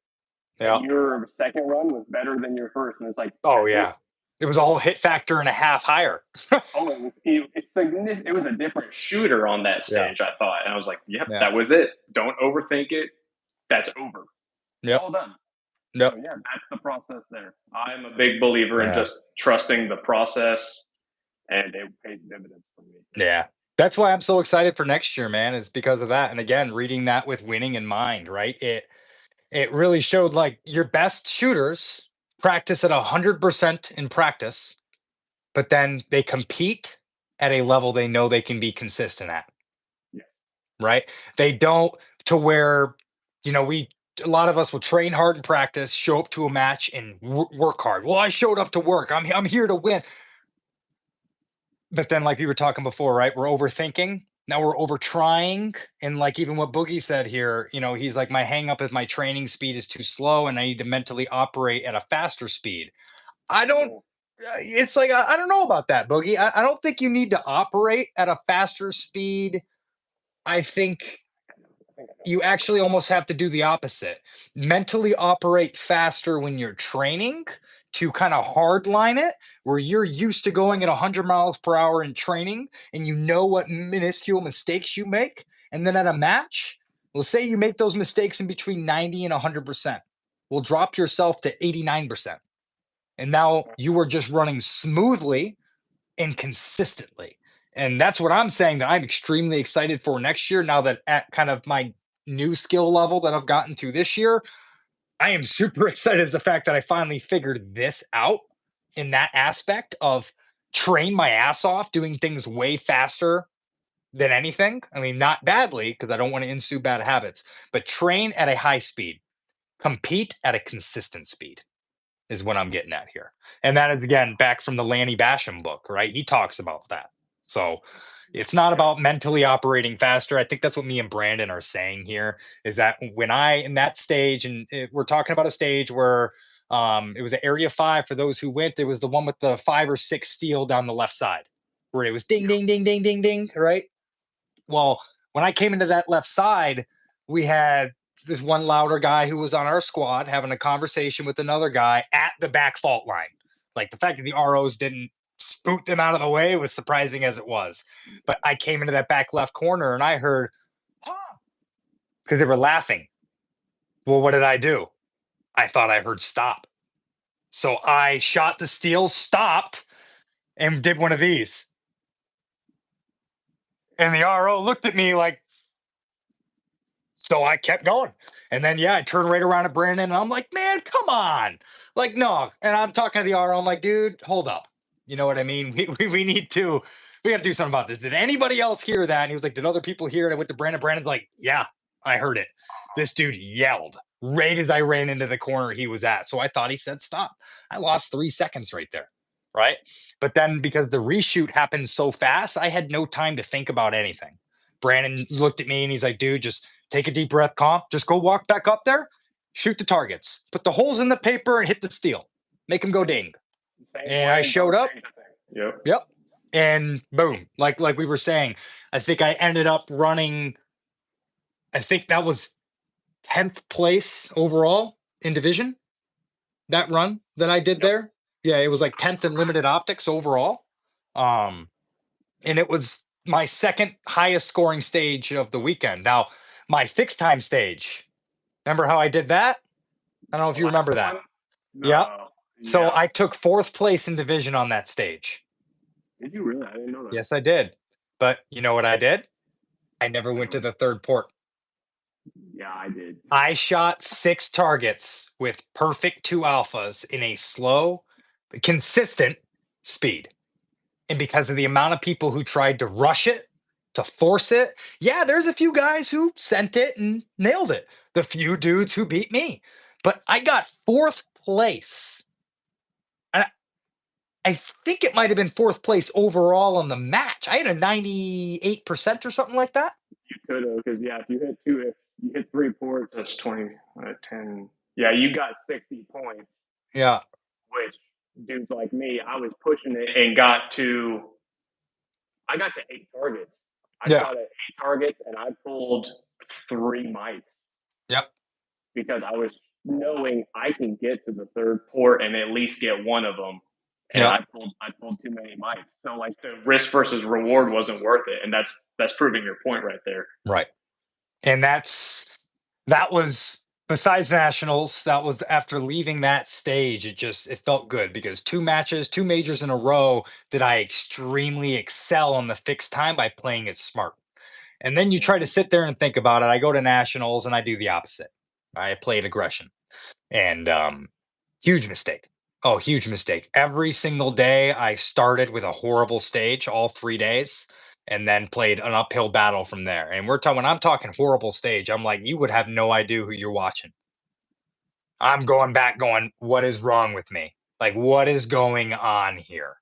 Yeah.
And your second run was better than your first, and it's like
Oh,
that's it.
yeah. It was a whole hit factor and a half higher.
Oh, it was a different shooter on that
Yeah.
stage, I thought, and I was like, "Yep,
Yeah.
that was it. Don't overthink it. That's over.
Yep.
All done."
Yep.
So yeah, that's the process there. I'm a big believer in
Yeah.
just trusting the process, and it pays dividends for me.
Yeah. That's why I'm so excited for next year, man, is because of that. And again, reading that with winning in mind, right? It really showed like your best shooters practice at 100% in practice, but then they compete at a level they know they can be consistent at,
Yeah,
right? They don't to where, we a lot of us will train hard in practice, show up to a match and work hard. Well, I showed up to work. I'm here to win. But then, like we were talking before, right? We're overthinking. Now we're over trying. And like even what Boogie said here, he's like, my hang up is my training speed is too slow and I need to mentally operate at a faster speed. I don't,
cool.
it's like, I don't know about that, Boogie. I don't think you need to operate at a faster speed. I think
I think I know
you
what you're talking
actually almost have to do the opposite. Mentally operate faster when you're training to kind of hardline it, where you're used to going at 100 miles per hour in training and you know what minuscule mistakes you make. And then at a match, well, say you make those mistakes in between 90 and 100%. Will drop yourself to 89%. And now
about.
you are just running smoothly and consistently. And that's what I'm saying that I'm extremely excited for next year. Now that at kind of my new skill level that I've gotten to this year, I am super excited as the fact that I finally figured this out in that aspect of train my ass off doing things way faster than anything. I mean, not badly because I don't want to ensue bad habits, but train at a high speed, compete at a consistent speed is what I'm getting at here. And that is again back from the Lanny Basham book, right? He talks about that. So it's not
Yeah,
about mentally operating faster. I think that's what me and Brandon are saying here is that when I in that stage, and we're talking about a stage where it was an area 5 for those who went. It was the one with the 5 or 6 steel down the left side where it was ding, ding, ding, ding, ding, ding, right? Well, when I came into that left side, we had this one louder guy who was on our squad having a conversation with another guy at the back fault line. Like the fact that the ROs didn't spoot them out of the way was surprising as it was. But I came into that back left corner and I heard, huh, because they were laughing. Well, what did I do? I thought I heard stop. So I shot the steel, stopped, and did one of these. And the RO looked at me like, so I kept going. And then, yeah, I turned right around to Brandon and I'm like, man, come on. Like, no. And I'm talking to the RO. I'm like, dude, hold up. You know what I mean? We need to, we got to do something about this. Did anybody else hear that? And he was like, did other people hear it? I went to Brandon. Brandon's like, yeah, I heard it. This dude yelled right as I ran into the corner he was at. So I thought he said stop. I lost 3 seconds right there. Right. But then because the reshoot happened so fast, I had no time to think about anything. Brandon looked at me and he's like, dude, just take a deep breath, calm. Just go walk back up there, shoot the targets, put the holes in the paper, and hit the steel. Make them go ding.
same
And I
play,
showed
don't
up.
change a thing. Yep.
Yep. And boom, like we were saying, I think I ended up running. I think that was 10th place overall in division. That run that I did
Yep.
there. Yeah, it was like 10th in limited optics overall. Um, and it was my second highest scoring stage of the weekend. Now, my fixed time stage, remember how I did that? I don't know if
The
you
last
remember that.
one?
Yep.
No.
So
Yeah.
I took fourth place in division on that stage.
Did you really? I didn't know that.
Yes, I did. But you know what I did? I never
I
went to
don't.
the third port.
Yeah, I did.
I shot 6 targets with perfect 2 alphas in a slow, consistent speed. And because of the amount of people who tried to rush it, to force it, yeah, there's a few guys who sent it and nailed it. The few dudes who beat me. But I got 4th place. And I think it might have been 4th place overall on the match. I had a 98% or something like that.
You could have, because yeah, if you hit 3 ports, that's 20, 10. Yeah, you got 60 points,
Yeah.
which dudes like me, I was pushing it and I got to 8 targets. I
Yeah.
shot at 8 targets and I pulled 3 mics
Yep.
because I was knowing I can get to the third port and at least get one of them. And
Yep.
I pulled too many mics. So like the risk versus reward wasn't worth it. And that's proving your point right there.
Right. And that was besides nationals, that was after leaving that stage, it felt good because 2 matches, 2 majors in a row that I extremely excel on the fixed time by playing it smart. And then you try to sit there and think about it. I go to nationals and I do the opposite. I played aggression. And huge mistake. Oh, huge mistake. Every single day I started with a horrible stage all 3 days and then played an uphill battle from there. And we're talking when I'm talking horrible stage, I'm like, you would have no idea who you're watching. I'm going back going, what is wrong with me? Like, what is going on here?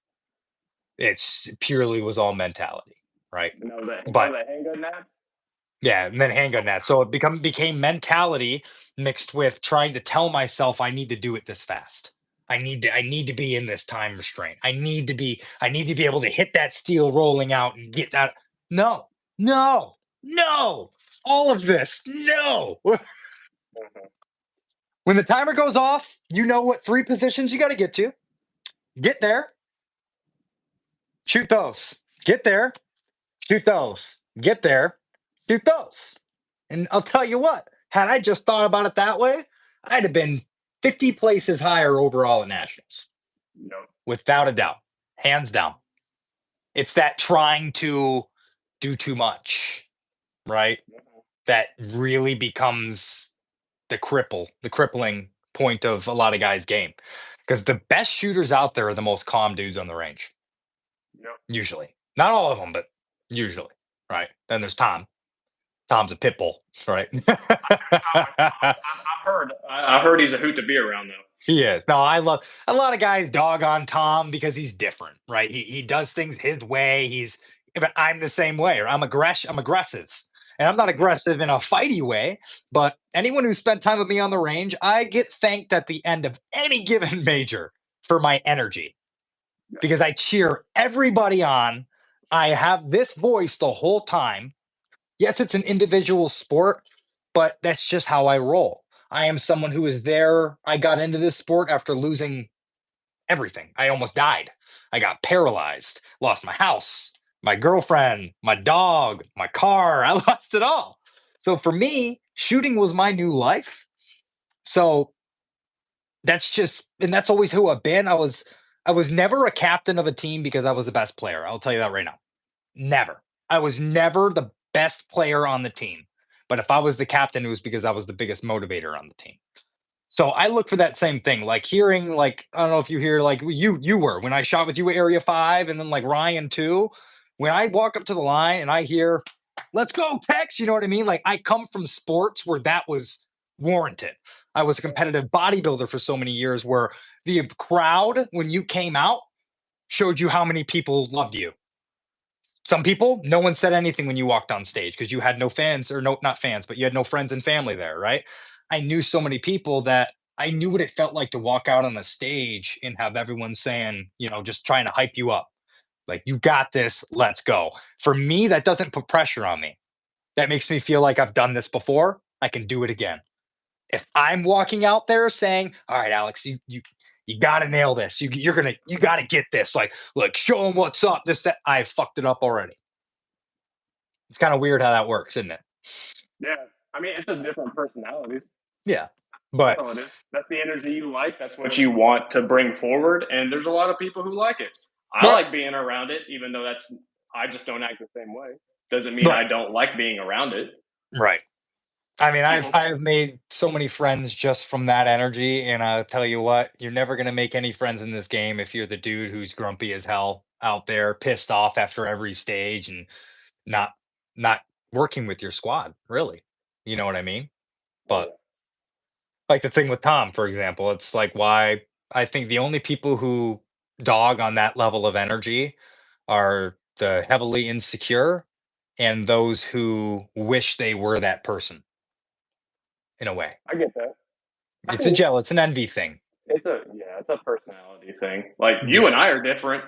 It's purely was all mentality, right?
You know
But
the handgun nap?
yeah, and then handgun that. So it became mentality mixed with trying to tell myself I need to do it this fast. I need to be in this time restraint. I need to be able to hit that steel rolling out and get that. No, no, no. All of this. No.
Mhm.
When the timer goes off, you know what 3 positions you got to get to. Get there, shoot those. Get there, shoot those. Get there, shoot those. And I'll tell you what, had I just thought about it that way, I'd have been 50 places higher overall at nationals,
Yep.
without a doubt, hands down. It's that trying to do too much, right? That really becomes the crippling point of a lot of guys' game. Because the best shooters out there are the most calm dudes on the range,
Yep.
usually. Not all of them, but usually, right? Then there's Tom. Tom's a pit bull, right?
I've heard he's a hoot to be around though.
He is. No, I love a lot of guys dog on Tom because he's different, right? He does things his way. But I'm the same way. Or I'm aggressive. And I'm not aggressive in a fighty way, but anyone who spent time with me on the range, I get thanked at the end of any given major for my energy
Yeah.
because I cheer everybody on. I have this voice the whole time. Yes, it's an individual sport, but that's just how I roll. I am someone who is there. I got into this sport after losing everything. I almost died. I got paralyzed, lost my house, my girlfriend, my dog, my car. I lost it all. So for me, shooting was my new life. So and that's always who I've been. I was never a captain of a team because I was the best player. I'll tell you that right now. Never. I was never the best player on the team. But if I was the captain, it was because I was the biggest motivator on the team. So I look for that same thing, like hearing, like I don't know if you hear, like you were when I shot with you at Area 5, and then like Ryan too. When I walk up to the line and I hear, "Let's go, Tex," you know what I mean? Like I come from sports where that was warranted. I was a competitive bodybuilder for so many years, where the crowd when you came out showed you how many people loved you. Some people, no one said anything when you walked on stage because you had no fans, or no, not fans, but you had no friends and family there, right? I knew so many people that I knew what it felt like to walk out on the stage and have everyone saying, just trying to hype you up. Like, you got this, let's go. For me, that doesn't put pressure on me. That makes me feel like I've done this before. I can do it again. If I'm walking out there saying, all right, Alex, you You got to nail this. You got to get this. Like, show them what's up. This, that. I fucked it up already. It's kind of weird how that works, isn't it?
Yeah. I mean, it's just different personalities.
Yeah.
That's
But
all it is. That's the energy you like. That's what you want to bring forward. And there's a lot of people who like it. I
right,
like being around it, even though I just don't act the same way. Doesn't mean
right,
I don't like being around it.
right. I mean, I've
People,
I've made so many friends just from that energy, and I'll tell you what, you're never gonna make any friends in this game if you're the dude who's grumpy as hell out there, pissed off after every stage, and not not working with your squad, really. You know what I mean?
oh
But
yeah,
like the thing with Tom, for example, it's like why I think the only people who dog on that level of energy are the heavily insecure and those who wish they were that person in a way.
I get that. I
It's a
think
jealous and envy thing.
it's a personality thing. Like you
Yeah,
and I are different,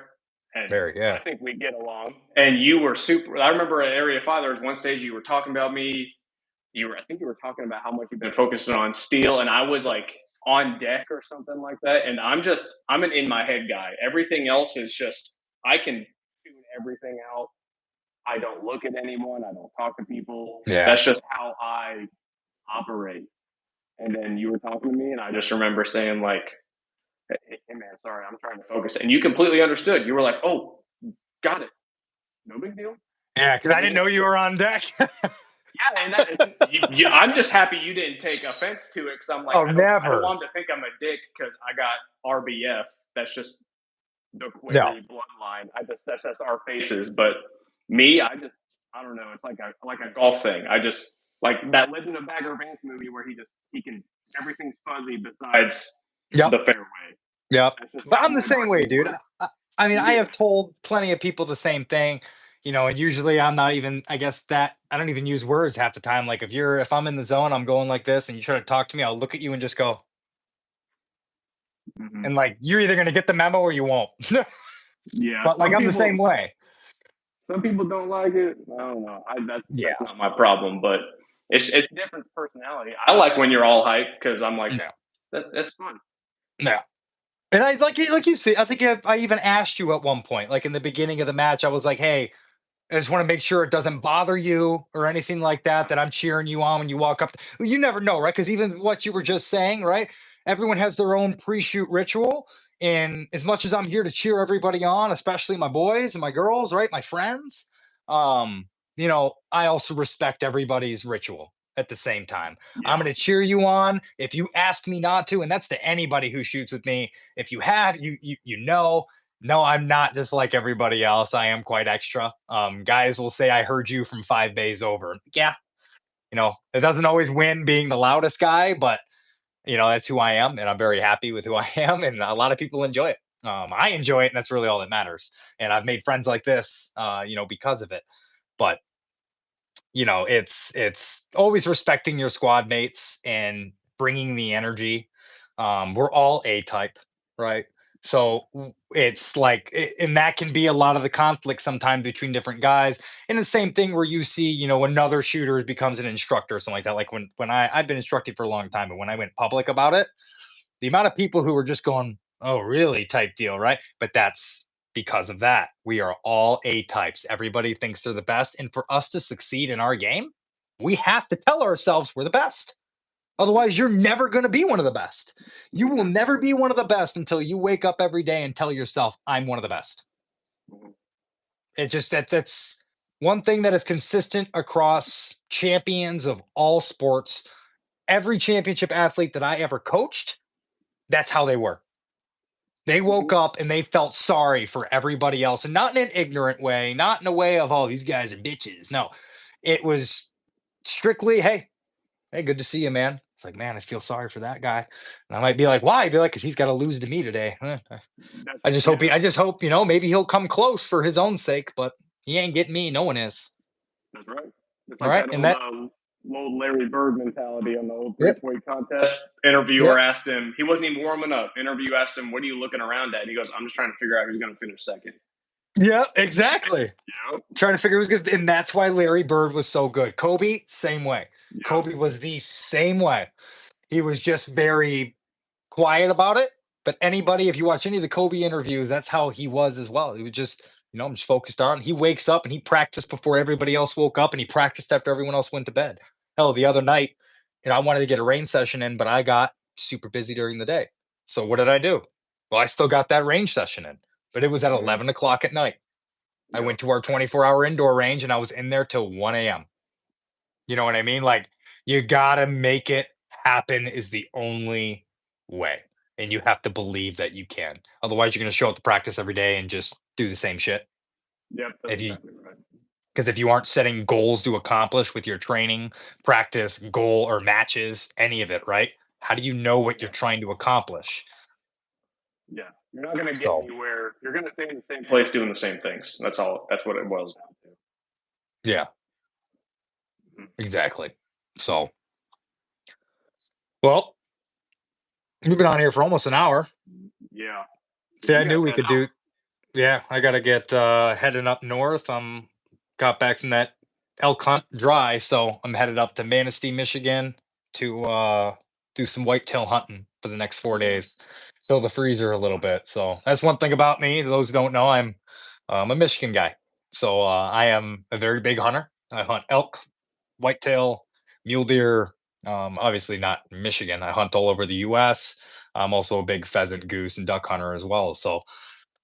and
very, yeah.
I think we get along. And you were super. I remember at Area 5, there was one stage you were talking about me. I think you were talking about how much you've been focusing on steel, and I was like on deck or something like that. And I'm an in my head guy. Everything else is just I can tune everything out. I don't look at anyone. I don't talk to people.
Yeah.
That's just how I operate. And then you were talking to me, and I just remember saying like, "Hey man, sorry, I'm trying to focus." And you completely understood. You were like, "Oh, got it. No big deal.
Yeah, because
No
I
big
didn't
deal."
know you were on deck.
Yeah, and I'm just happy you didn't take offense to it because I'm like,
Oh,
I don't
never.
want him to think I'm a dick because I got RBF. That's just the
No.
Query bloodline. That's just our faces. But me, I don't know. It's like a golf thing. I just like that Legend of Bagger Vance movie where he can everything's fuzzy besides
Yep.
the fairway.
Yep.
That's just
But I'm
how
the
my
same way,
brain
dude.
works.
I mean, I
Yeah.
have told plenty of people the same thing, and usually I'm not even, I guess that I don't even use words half the time. Like if I'm in the zone, I'm going like this and you try to talk to me, I'll look at you and just go,
Hmm.
and like, you're either going to get the memo or you won't.
Yeah.
But like, I'm the same way.
Some people don't like it. I don't know. That's
Yeah.
not my problem, but it's different personality. I like when you're all hype because I'm like
No.
that's fun.
No. And I like you see, I think I even asked you at one point, like in the beginning of the match, I was like, "Hey, I just want to make sure it doesn't bother you or anything like that, that I'm cheering you on when you walk up. You never know, right? Because even what you were just saying, right? Everyone has their own pre shoot ritual. And as much as I'm here to cheer everybody on, especially my boys and my girls, right? My friends, um, I also respect everybody's ritual at the same time. I'm
Yeah,
going to cheer you on if you ask me not to. And that's to anybody who shoots with me. If you have, no, I'm not just like everybody else. I am quite extra. Guys will say I heard you from 5 bays over. Yeah, it doesn't always win being the loudest guy, but that's who I am, and I'm very happy with who I am, and a lot of people enjoy it. I enjoy it, and that's really all that matters. And I've made friends like this, because of it. But it's always respecting your squad mates and bringing the energy. We're all A type, right? So it's like, and that can be a lot of the conflict sometimes between different guys. And the same thing where you see, another shooter becomes an instructor or something like that. Like when I've been instructing for a long time, but when I went public about it, the amount of people who were just going, "Oh, really?" type deal, right? But that's because of that. We are all A types. Everybody thinks they're the best. And for us to succeed in our game, we have to tell ourselves we're the best. Otherwise, you're never going to be one of the best. You will never be one of the best until you wake up every day and tell yourself, "I'm one of the best." It just that's one thing that is consistent across champions of all sports. Every championship athlete that I ever coached, that's how they were. They woke up and they felt sorry for everybody else, and not in an ignorant way, not in a way of, "Oh, these guys are bitches." No, it was strictly, "Hey, good to see you, man." It's like, "Man, I feel sorry for that guy." And I might be like, "Why?" I'd be like, "Because he's got to lose to me today."
that's
I
yeah,
just hope, maybe he'll come close for his own sake, but he ain't getting me. No one is.
that's right. It's
All
like
right.
that
And that,
old Larry Bird mentality on the old
yep,
3-point contest. Interviewer
yep,
asked him, he wasn't even warming up. Interview asked him, "What are you looking around at?" And he goes, "I'm just trying to figure out who's going to finish second."
yeah, exactly.
Yeah,
Trying to figure who's good. And that's why Larry Bird was so good. Kobe, same way.
yeah,
Kobe was the same way. He was just very quiet about it, But anybody, if you watch any of the Kobe interviews, that's how he was as well. He was just, I'm just focused on. He wakes up and he practiced before everybody else woke up, and he practiced after everyone else went to bed. Hell, the other night, I wanted to get a range session in, but I got super busy during the day. So what did I do? Well, I still got that range session in, but it was at
Mhm.
11 o'clock at night. I
Yep.
went to our 24-hour indoor range and I was in there till 1 a.m. You know what I mean? Like, you gotta make it happen is the only way. And you have to believe that you can. Otherwise, you're gonna show up to practice every day and just do the same shit.
Yep. That's
If you
exactly right.
because if you aren't setting goals to accomplish with your training, practice, goal, or matches, any of it, right? How do you know what you're
Yeah.
trying to accomplish?
Yeah. You're not gonna get
So,
anywhere. You're gonna stay in the same place doing the same things. That's all. That's what it boils down to.
yeah,
Mhm.
exactly. So, well, we've been on here for almost an hour.
Yeah.
See, I
You
knew
gotta
we
head
could
out.
do. Yeah, I gotta get heading up north. Got back from that elk hunt dry, so I'm headed up to Manistee, Michigan to do some whitetail hunting for the next four
Mhm.
days. So the freezer a little bit. So that's one thing about me. Those who don't know, I'm a Michigan guy. So I am a very big hunter. I hunt elk, whitetail, mule deer. Obviously not Michigan. I hunt all over the U.S. I'm also a big pheasant, goose, and duck hunter as well. So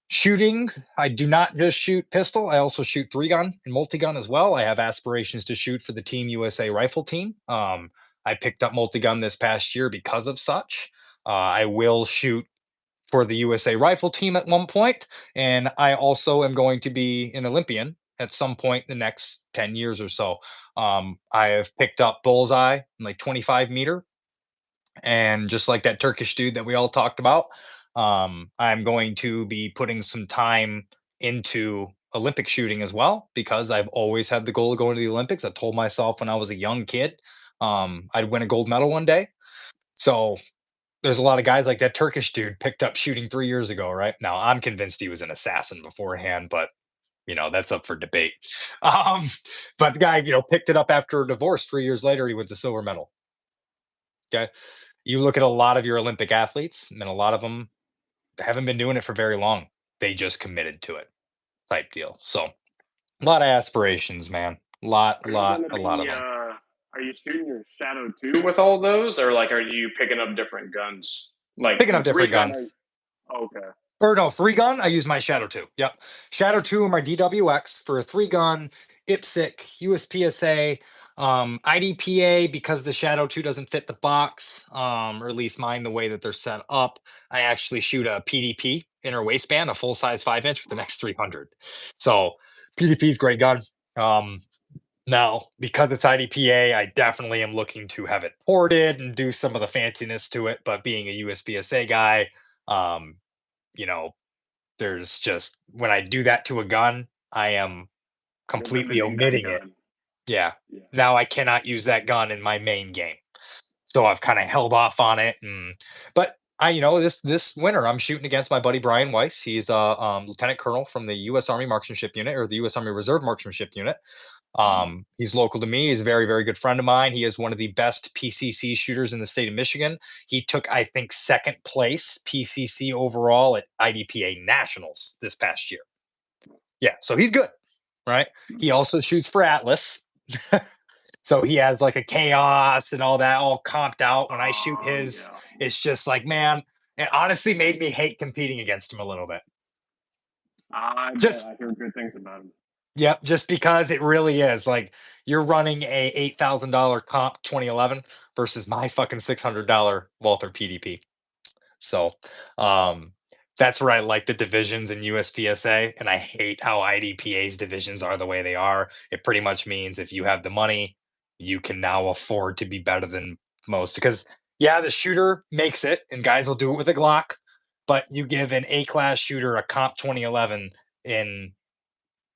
shooting, I do not just shoot pistol. I also shoot three gun and multi gun as well. I have aspirations to shoot for the Team USA rifle team. I picked up multi gun this past year because of such. I will shoot for the USA rifle team at one point, and I also am going to be an Olympian at some point in the next 10 years or so. I have picked up bullseye, like 25-meter, and just like that Turkish dude that we all talked about, I'm going to be putting some time into Olympic shooting as well because I've always had the goal of going to the Olympics. I told myself when I was a young kid, I'd win a gold medal one day. So there's a lot of guys like that Turkish dude picked up shooting 3 years ago, right? Now I'm convinced he was an assassin beforehand, but that's up for debate. Um, but the guy, picked it up after a divorce. 3 years later, he wins a silver medal. Okay. You look at a lot of your Olympic athletes, and a lot of them haven't been doing it for very long. They just committed to it, type deal. So, a lot of aspirations, man.
Are you gonna
A lot of
be?
them.
Are you shooting your Shadow 2 with all those, or like, are you picking up different guns? Like
Picking
the
up
three
different
gun. Are,
guns.
okay.
Or no, three gun. I use my Shadow 2. Yep. Shadow 2 or my DWX for a three gun, IPSC, USPSA, IDPA because the Shadow 2 doesn't fit the box, or at least mine the way that they're set up. I actually shoot a PDP inner waistband, a full size 5 inch with an X300. So PDP is great gun. Um, Now, because it's IDPA, I definitely am looking to have it ported and do some of the fanciness to it. But being a USPSA guy, um, you know, there's just when I do that to a gun, I am
You're
completely
limiting that
omitting it.
gun.
Yeah.
Yeah.
Now I cannot use that gun in my main game. So I've kind of held off on it. But this winter I'm shooting against my buddy Brian Weiss. He's a lieutenant colonel from the U.S. Army Marksmanship Unit or the U.S. Army Reserve Marksmanship Unit.
Mhm.
He's local to me. He's a very, very good friend of mine. He is one of the best PCC shooters in the state of Michigan. He took, I think, second place PCC overall at IDPA Nationals this past year. Yeah, so he's good, right? He also shoots for Atlas. So he has like a chaos and all that all comped out. When I shoot
Oh
his,
yeah.
it's just like, man, it honestly made me hate competing against him a little bit.
I bet.
Just
I hear good things about him.
Yep, just because it really is like you're running a $8,000 comp 2011 versus my fucking $600 Walther PDP. So, um, that's where I like the divisions in USPSA, and I hate how IDPA's divisions are the way they are. It pretty much means if you have the money, you can now afford to be better than most. Because yeah, the shooter makes it, and guys will do it with a Glock, but you give an A class shooter a comp 2011 in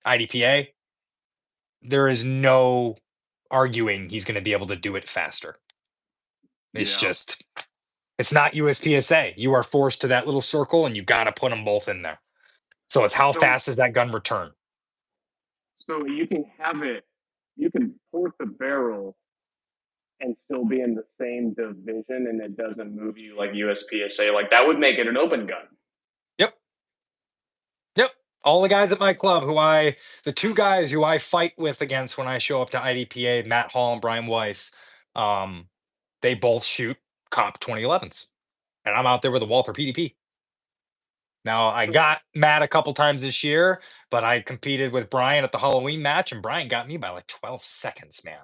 IDPA, there is no arguing he's going to be able to do it faster. It's
Yeah.
just, it's not USPSA. You are forced to that little circle and you got to put them both in there. So it's how
So
fast does that gun return?
so you can have it. You can port the barrel and still be in the same division, and it doesn't move you like USPSA. Like that would make it an open gun.
Yep. Yep. All the guys at my club the two guys who I fight with against when I show up to IDPA, Matt Hall and Brian Weiss, um, they both shoot comp 2011s. And I'm out there with a Walther PDP. Now I got Matt a couple times this year, but I competed with Brian at the Halloween match, and Brian got me by like 12 seconds, man.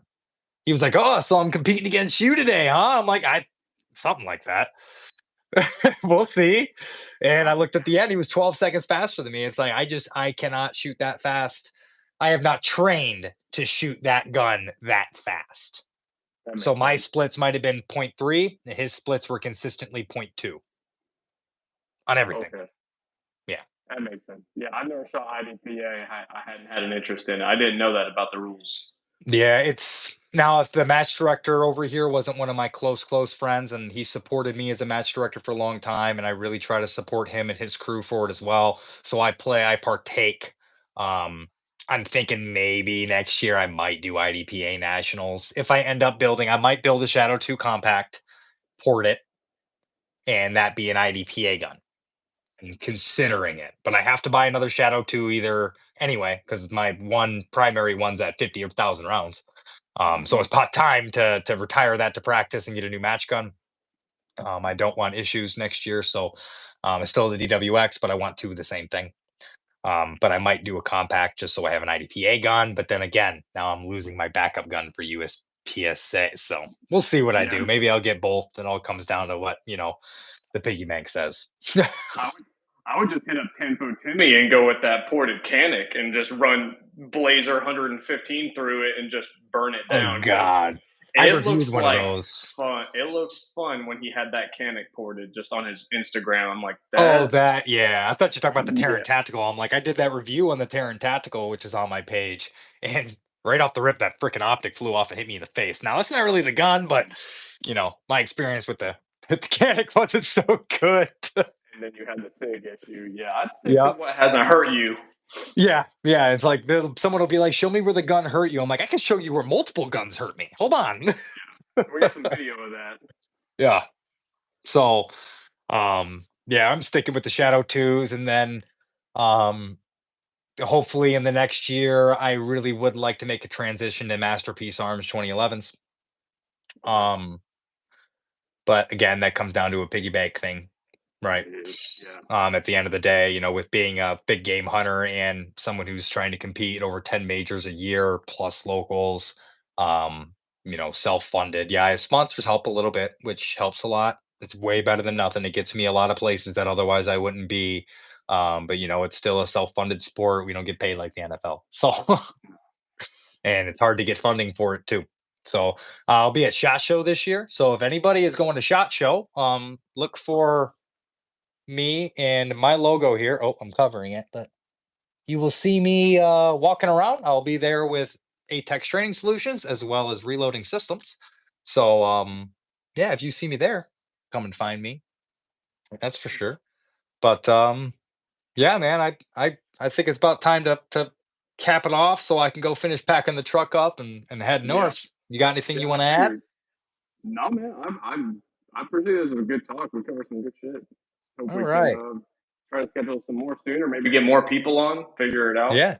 He was like, "Oh, so I'm competing against you today, huh?" I'm like, "I something like that." We'll see. And I looked at the end, he was 12 seconds faster than me. It's like I cannot shoot that fast. I have not trained to shoot that gun that fast.
That
So
makes
my
sense.
splits might have been point 0.3, and his splits were consistently point 0.2 on everything.
Okay.
Yeah.
That makes sense. Yeah, I've never shot IDPA. I hadn't had an interest in it. I didn't know that about the rules.
Yeah, it's now if the match director over here wasn't one of my close friends and he supported me as a match director for a long time and I really try to support him and his crew for it as well. So I partake. Um I'm thinking maybe next year I might do IDPA nationals. If I end up building, I might build a Shadow 2 compact, port it, and that be an IDPA gun. And considering it, but I have to buy another Shadow 2 either anyway because my one primary one's at 50,000 rounds. So
Mhm.
it's about time to retire that to practice and get a new match gun. I don't want issues next year, so it's still the DWX, but I want two of the same thing. But I might do a compact just so I have an IDPA gun. But then again, now I'm losing my backup gun for USPSA, so we'll see what I
Yeah,
do. Maybe I'll get both. It all comes down to what the piggy bank says.
I would I would just hit up Tenpo Timmy and go with that ported Canic and just run Blazer 115 through it and just burn it
Oh
down because
God, I
it
reviewed
looks
one of
like
those.
fun. It looks fun when he had that Canic ported just on his Instagram. I'm like,
Oh,
that's
that yeah. I thought you were talking about the Terran
yeah.
Tactical. I'm like, I did that review on the Terran Tactical, which is on my page, and right off the rip, that freaking optic flew off and hit me in the face. Now, that's not really the gun, but my experience with the with the Canic wasn't so good.
And then you had the SIG issue. Yeah, I'd stick to
Yeah.
what hasn't hurt you.
Yeah, yeah. It's like someone will be like, "Show me where the gun hurt you." I'm like, "I can show you where multiple guns hurt me." Hold on.
We got some video of that.
Yeah. So, yeah, I'm sticking with the Shadow Twos, and then, um, hopefully in the next year, I really would like to make a transition to Masterpiece Arms 2011s.
Okay,
Um, but again, that comes down to a piggy bank thing, right?
it is. Yeah,
At the end of the day, with being a big game hunter and someone who's trying to compete over 10 majors a year plus locals, self-funded. Yeah, sponsors help a little bit, which helps a lot. It's way better than nothing. It gets me a lot of places that otherwise I wouldn't be. But it's still a self-funded sport. We don't get paid like the NFL. So and it's hard to get funding for it too. So I'll be at SHOT Show this year. So if anybody is going to SHOT Show, look for me and my logo here. Oh, I'm covering it, but you will see me walking around. I'll be there with Atex Training Solutions as well as Reloading Systems. So yeah, if you see me there, come and find me. That's for sure. But yeah, man, I think it's about time to cap it off so I can go finish packing the truck up and head
yeah,
north. You got anything
yeah.
you want to
I
add?
figured. No, man, I appreciate this. Was a good talk. We covered some good shit. Hope
All
we can
right.
try to schedule some more soon, or maybe get more people on. Figure it out.
Yeah,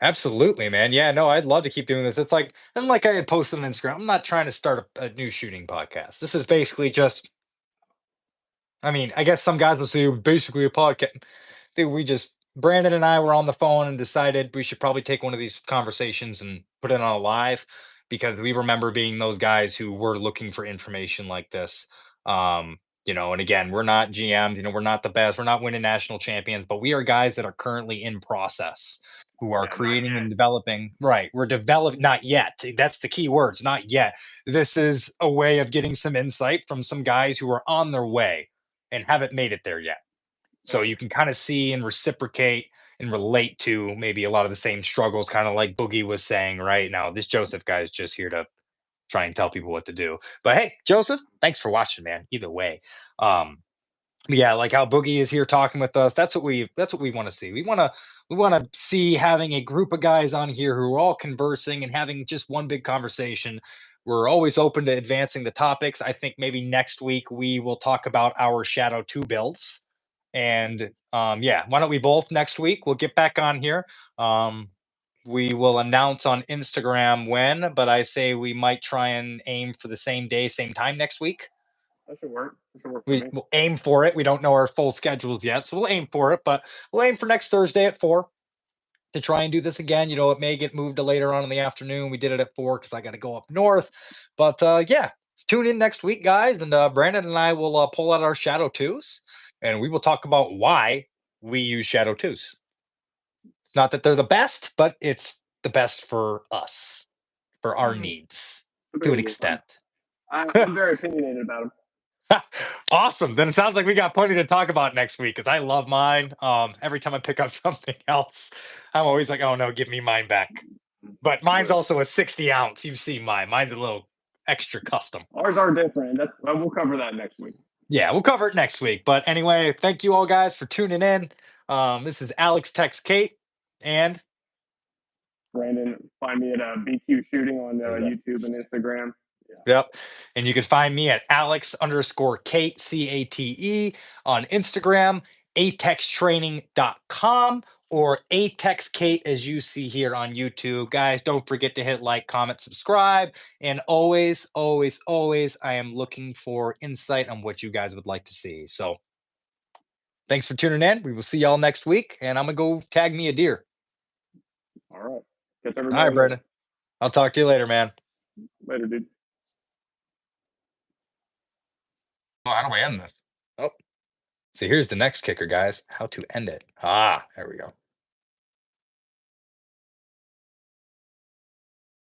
absolutely, man. Yeah, no, I'd love to keep doing this. It's like, and like I had posted on Instagram, I'm not trying to start a new shooting podcast. This is basically just, I mean, I guess some guys will say basically a podcast. Dude, Brandon and I were on the phone and decided we should probably take one of these conversations and put it on a live because we remember being those guys who were looking for information like this. And again, we're not GMs, we're not the best, we're not winning national champions, but we are guys that are currently in process who are
Yeah, not
creating and
yet.
developing. Right. We're developing, not yet. That's the key words, not yet. This is a way of getting some insight from some guys who are on their way and haven't made it there yet. So you can kind of see and reciprocate and relate to maybe a lot of the same struggles, kind of like Boogie was saying right now. This Joseph guy is just here to try and tell people what to do. But hey, Joseph, thanks for watching, man. Either way. Um, yeah, like how Boogie is here talking with us. That's what we want to see. We want to see having a group of guys on here who are all conversing and having just one big conversation we're always open to advancing the topics. I think maybe next week we will talk about our Shadow 2 builds. And yeah, why don't we both next week? We'll get back on here. Um, we will announce on Instagram when, but I say we might try and aim for the same day, same time next week.
That should work. That should work for
We
me.
will aim for it. We don't know our full schedules yet, so we'll aim for it, but we'll aim for next Thursday at 4 to try and do this again. It may get moved to later on in the afternoon. We did it at 4 because I got to go up north. But yeah, tune in next week, guys. And Brandon and I will pull out our Shadow 2s and we will talk about why we use Shadow 2s. It's not that they're the best, but it's the best for us, for our
Mm,
needs to an
debatable.
extent.
I'm very opinionated about them.
Awesome. Then it sounds like we got plenty to talk about next week because I love mine. Every time I pick up something else, I'm always like, oh no, give me mine back. But mine's
But
also a 60 ounce. You've seen mine. Mine's a little extra custom.
ours are different. We'll cover that next week.
Yeah, we'll cover it next week. But anyway, thank you all guys for tuning in. This is Alex Tex Cate, and
Brandon, find me at BQ Shooting on
there you go.
YouTube and Instagram.
Yep. And you can find me at Alex_Cate, CATE, on Instagram, atextraining.com, or atexcate as you see here on YouTube. Guys, don't forget to hit like, comment, subscribe. And always, always, always, I am looking for insight on what you guys would like to see. So thanks for tuning in. We will see y'all next week. And I'm going to go tag me a deer.
All right. Catch
All
everybody
right,
later.
Brendan. I'll talk to you later, man.
Later, dude.
Oh, how do I end this? Oh, so here's the next kicker, guys. How to end it. There we go.